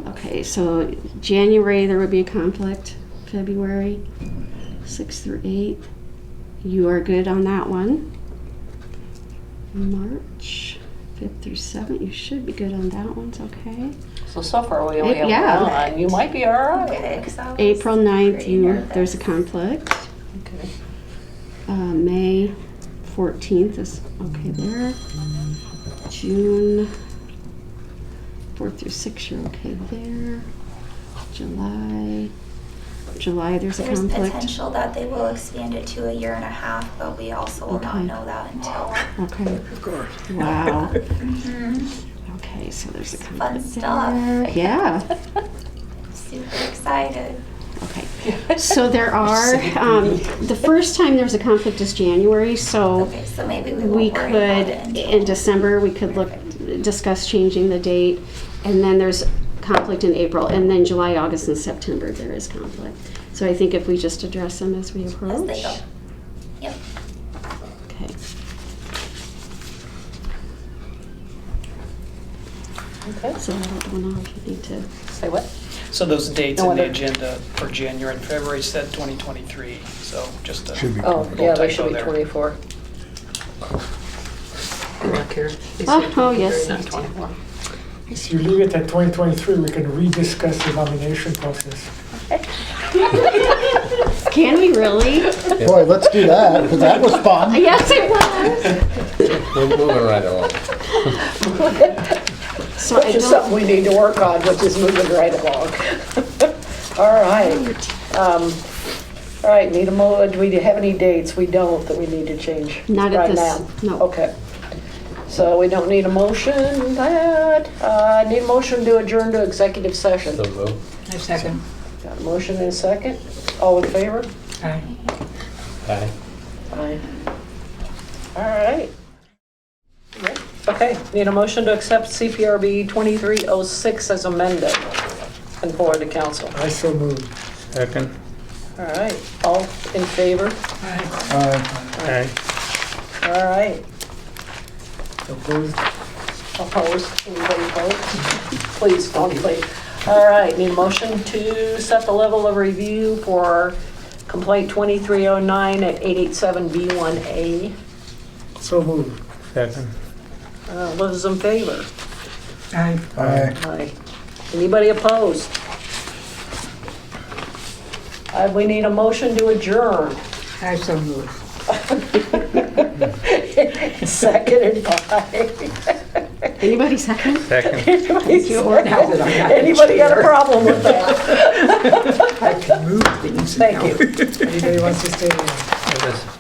Speaker 2: okay, so January there would be a conflict. February, 6th through 8th. You are good on that one. March, 5th through 7th, you should be good on that one, okay.
Speaker 6: So far we only have
Speaker 2: Yeah.
Speaker 6: one. You might be all right.
Speaker 8: Okay, 'cause I was
Speaker 2: April 9th,
Speaker 8: pretty
Speaker 2: there's a
Speaker 8: nervous.
Speaker 2: conflict.
Speaker 6: Okay.
Speaker 2: May 14th is okay there. June 4th through 6th, you're okay there. July, there's a
Speaker 8: There's
Speaker 2: conflict.
Speaker 8: potential that they will expand it to 1.5 years, but we also will not
Speaker 2: Okay.
Speaker 8: know that until.
Speaker 2: Okay.
Speaker 3: Of course.
Speaker 2: Wow.
Speaker 8: Mhm.
Speaker 2: Okay, so there's a
Speaker 8: Fun
Speaker 2: conflict
Speaker 8: stuff.
Speaker 2: there. Yeah.
Speaker 8: Super excited.
Speaker 2: Okay. So there are, the first time there's a conflict is January, so
Speaker 8: Okay, so maybe we
Speaker 2: we
Speaker 8: won't worry about
Speaker 2: could,
Speaker 8: it until.
Speaker 2: in December, we could discuss changing the date. And then there's conflict in April, and then July, August, and September, there is conflict. So I think if we just address them as we
Speaker 8: As
Speaker 2: approach.
Speaker 8: they go. Yep.
Speaker 2: Okay.
Speaker 6: Okay.
Speaker 2: So I don't know if you need to,
Speaker 6: Say what?
Speaker 5: So those dates
Speaker 6: No
Speaker 5: in the
Speaker 6: other-
Speaker 5: agenda for January and February said 2023, so just a.
Speaker 3: Should be.
Speaker 6: Oh, yeah, they should
Speaker 5: typo
Speaker 6: be
Speaker 5: there.
Speaker 6: 24.
Speaker 2: oh, yes.
Speaker 6: Not 24.
Speaker 4: If you leave it at 2023, we can rediscuss the nomination process.
Speaker 2: Can we really?
Speaker 3: Boy, let's do that, because that was fun.
Speaker 2: Yes, it was.
Speaker 7: We're moving right along.
Speaker 2: So
Speaker 6: Which
Speaker 2: I
Speaker 6: is
Speaker 2: don't,
Speaker 6: something we need to work on, which is moving right along. All right. All right, need a do we have any dates we don't that we need to change
Speaker 2: Not at
Speaker 6: right
Speaker 2: this-
Speaker 6: now?
Speaker 2: no.
Speaker 6: Okay. So we don't need a motion, need a motion to adjourn to executive session.
Speaker 7: So move.
Speaker 1: A second.
Speaker 6: Got a motion and a second? All in favor?
Speaker 1: Aye.
Speaker 7: Aye.
Speaker 6: Aye. All right. Okay, need a motion to accept CPRB 2306 as amended and forward to council.
Speaker 4: I so moved.
Speaker 7: Second.
Speaker 6: All right, all in favor?
Speaker 7: Aye.
Speaker 6: All right,
Speaker 4: Opposed?
Speaker 6: opposed? Anybody opposed? Please don't leave. All right, need a motion to set the level of review for complaint 2309 at 887B1A.
Speaker 4: So moved.
Speaker 7: Second.
Speaker 6: Those in favor?
Speaker 1: Aye.
Speaker 3: Aye.
Speaker 6: Aye. Anybody opposed? We need a motion to adjourn.
Speaker 1: I so move.
Speaker 6: Seconded by.
Speaker 2: Anybody second?
Speaker 7: Second.
Speaker 6: Anybody
Speaker 2: you.
Speaker 1: Now that I'm not the
Speaker 6: Anybody got a
Speaker 1: chair,
Speaker 6: problem with that?
Speaker 1: I can move things now.
Speaker 6: Thank you.
Speaker 4: Anybody wants to stay in?
Speaker 7: It was